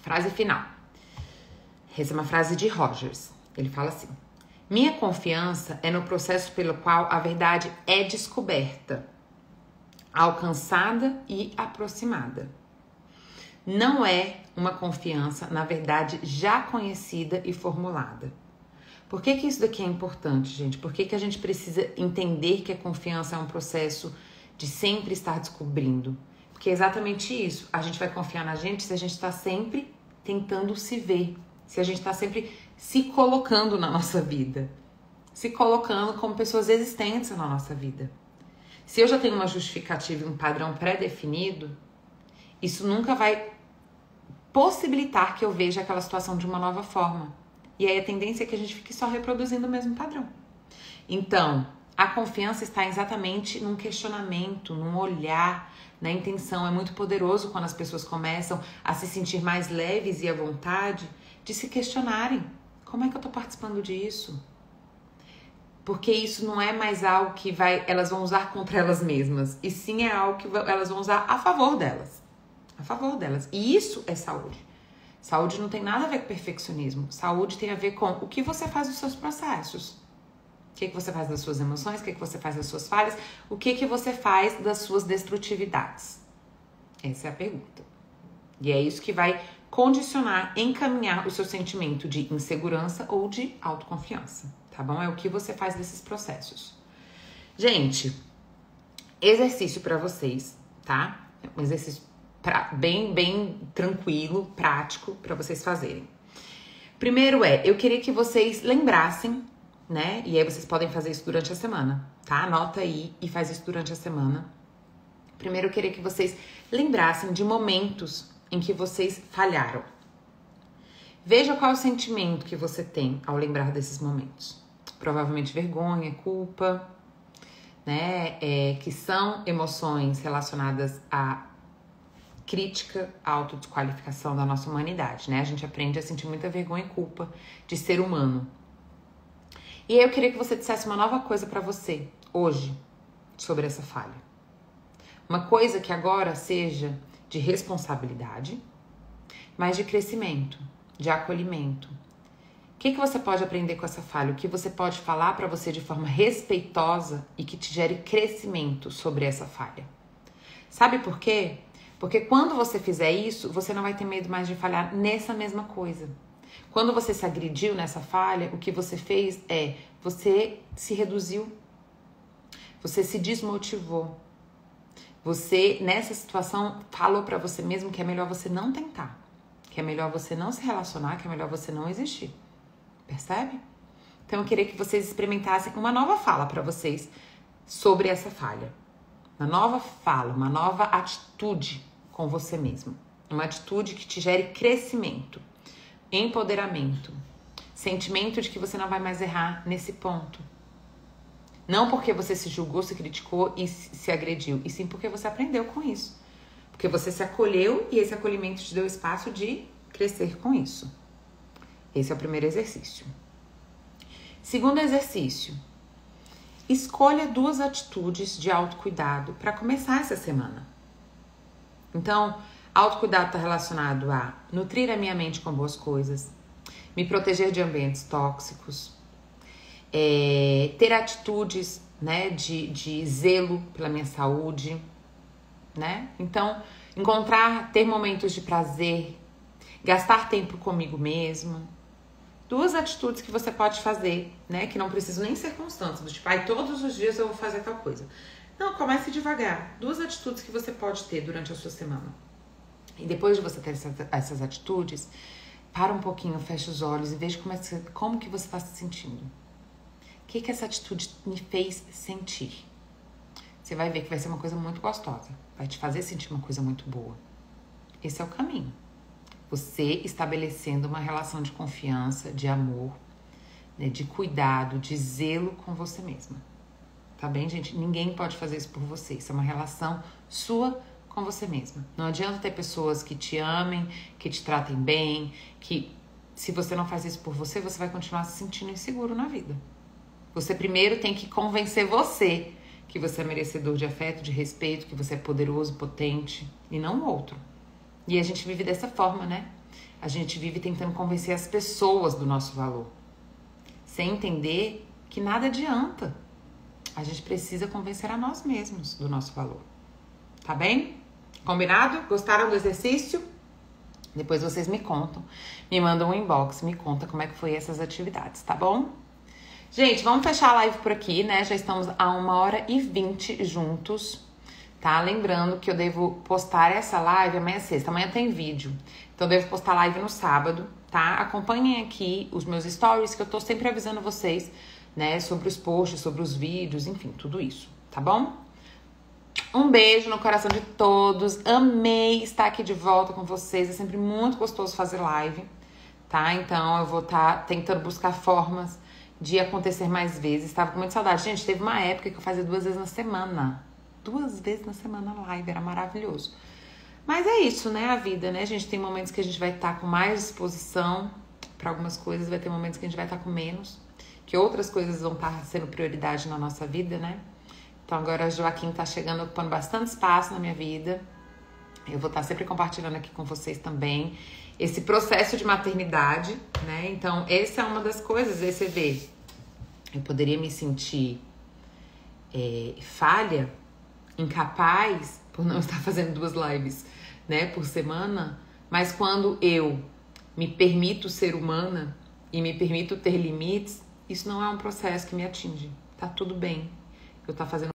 Frase final. Essa é uma frase de Rogers. Ele fala assim: minha confiança é no processo pelo qual a verdade é descoberta, alcançada e aproximada. Não é uma confiança na verdade já conhecida e formulada. Por que isso daqui é importante, gente? Por que a gente precisa entender que a confiança é um processo de sempre estar descobrindo? Porque é exatamente isso. A gente vai confiar na gente se a gente está sempre tentando se ver, se a gente está sempre se colocando na nossa vida, se colocando como pessoas existentes na nossa vida. Se eu já tenho uma justificativa e um padrão pré-definido, isso nunca vai possibilitar que eu veja aquela situação de uma nova forma. E aí a tendência é que a gente fique só reproduzindo o mesmo padrão. Então, a confiança está exatamente num questionamento, num olhar, na intenção. É muito poderoso quando as pessoas começam a se sentir mais leves e à vontade de se questionarem. Como é que eu tô participando disso? Porque isso não é mais algo que elas vão usar contra elas mesmas. E sim é algo que elas vão usar a favor delas. A favor delas. E isso é saúde. Saúde não tem nada a ver com perfeccionismo. Saúde tem a ver com o que você faz dos seus processos. O que você faz das suas emoções, o que você faz das suas falhas, o que você faz das suas destrutividades. Essa é a pergunta. E é isso que vai condicionar, encaminhar o seu sentimento de insegurança ou de autoconfiança, tá bom? É o que você faz desses processos. Gente, exercício pra vocês, tá? Um exercício bem tranquilo, prático pra vocês fazerem. Primeiro eu queria que vocês lembrassem, né? E aí vocês podem fazer isso durante a semana, tá? Anota aí e faz isso durante a semana. Primeiro eu queria que vocês lembrassem de momentos em que vocês falharam. Veja qual é o sentimento que você tem ao lembrar desses momentos. Provavelmente vergonha, culpa, né? Que são emoções relacionadas à crítica, à autodesqualificação da nossa humanidade, né? A gente aprende a sentir muita vergonha e culpa de ser humano. E aí eu queria que você dissesse uma nova coisa pra você, hoje, sobre essa falha. Uma coisa que agora seja de responsabilidade, mas de crescimento, de acolhimento. O que você pode aprender com essa falha? O que você pode falar pra você de forma respeitosa e que te gere crescimento sobre essa falha? Sabe por quê? Porque quando você fizer isso, você não vai ter medo mais de falhar nessa mesma coisa. Quando você se agrediu nessa falha, o que você fez você se reduziu, você se desmotivou. Você, nessa situação, falou pra você mesmo que é melhor você não tentar, que é melhor você não se relacionar, que é melhor você não existir. Percebe? Então eu queria que vocês experimentassem uma nova fala pra vocês sobre essa falha. Uma nova fala, uma nova atitude com você mesmo. Uma atitude que te gere crescimento, empoderamento, sentimento de que você não vai mais errar nesse ponto. Não porque você se julgou, se criticou e se agrediu, e sim porque você aprendeu com isso. Porque você se acolheu e esse acolhimento te deu espaço de crescer com isso. Esse é o primeiro exercício. Segundo exercício, escolha 2 atitudes de autocuidado para começar essa semana. Então, autocuidado está relacionado a nutrir a minha mente com boas coisas, me proteger de ambientes tóxicos, ter atitudes, né, de zelo pela minha saúde, né? Então, ter momentos de prazer, gastar tempo comigo mesmo. 2 atitudes que você pode fazer, né? Que não precisam nem ser constantes. Do tipo, todos os dias eu vou fazer tal coisa. Não, comece devagar. 2 atitudes que você pode ter durante a sua semana. E depois de você ter essas atitudes, para um pouquinho, fecha os olhos e veja como que você está se sentindo. O que essa atitude me fez sentir? Você vai ver que vai ser uma coisa muito gostosa. Vai te fazer sentir uma coisa muito boa. Esse é o caminho. Você estabelecendo uma relação de confiança, de amor, né, de cuidado, de zelo com você mesma. Tá bem, gente? Ninguém pode fazer isso por você. Isso é uma relação sua com você mesma. Não adianta ter pessoas que te amem, que te tratem bem, que se você não faz isso por você, você vai continuar se sentindo inseguro na vida. Você primeiro tem que convencer você que você é merecedor de afeto, de respeito, que você é poderoso, potente, e não o outro. E a gente vive dessa forma, né? A gente vive tentando convencer as pessoas do nosso valor, sem entender que nada adianta. A gente precisa convencer a nós mesmos do nosso valor. Tá bem? Combinado? Gostaram do exercício? Depois vocês me contam, me mandam um inbox, me conta como é que foi essas atividades, tá bom? Gente, vamos fechar a live por aqui, né? Já estamos a 1h20 juntos, tá? Lembrando que eu devo postar essa live amanhã sexta. Amanhã tem vídeo, então eu devo postar live no sábado, tá? Acompanhem aqui os meus stories, que eu tô sempre avisando vocês, né? Sobre os posts, sobre os vídeos, enfim, tudo isso, tá bom? Um beijo no coração de todos. Amei estar aqui de volta com vocês. É sempre muito gostoso fazer live, tá? Então eu vou estar tentando buscar formas de acontecer mais vezes. Estava com muita saudade. Gente, teve uma época que eu fazia 2 vezes na semana. 2 vezes na semana live. Era maravilhoso. Mas é isso, né? A vida, né? A gente tem momentos que a gente vai estar com mais disposição para algumas coisas. Vai ter momentos que a gente vai estar com menos. Que outras coisas vão estar sendo prioridade na nossa vida, né? Então agora a Joaquim tá chegando, ocupando bastante espaço na minha vida. Eu vou estar sempre compartilhando aqui com vocês também esse processo de maternidade, né? Então essa é uma das coisas, aí você vê, eu poderia me sentir falha, incapaz, por não estar fazendo 2 lives, né, por semana, mas quando eu me permito ser humana e me permito ter limites, isso não é um processo que me atinge. Tá tudo bem eu estar fazendo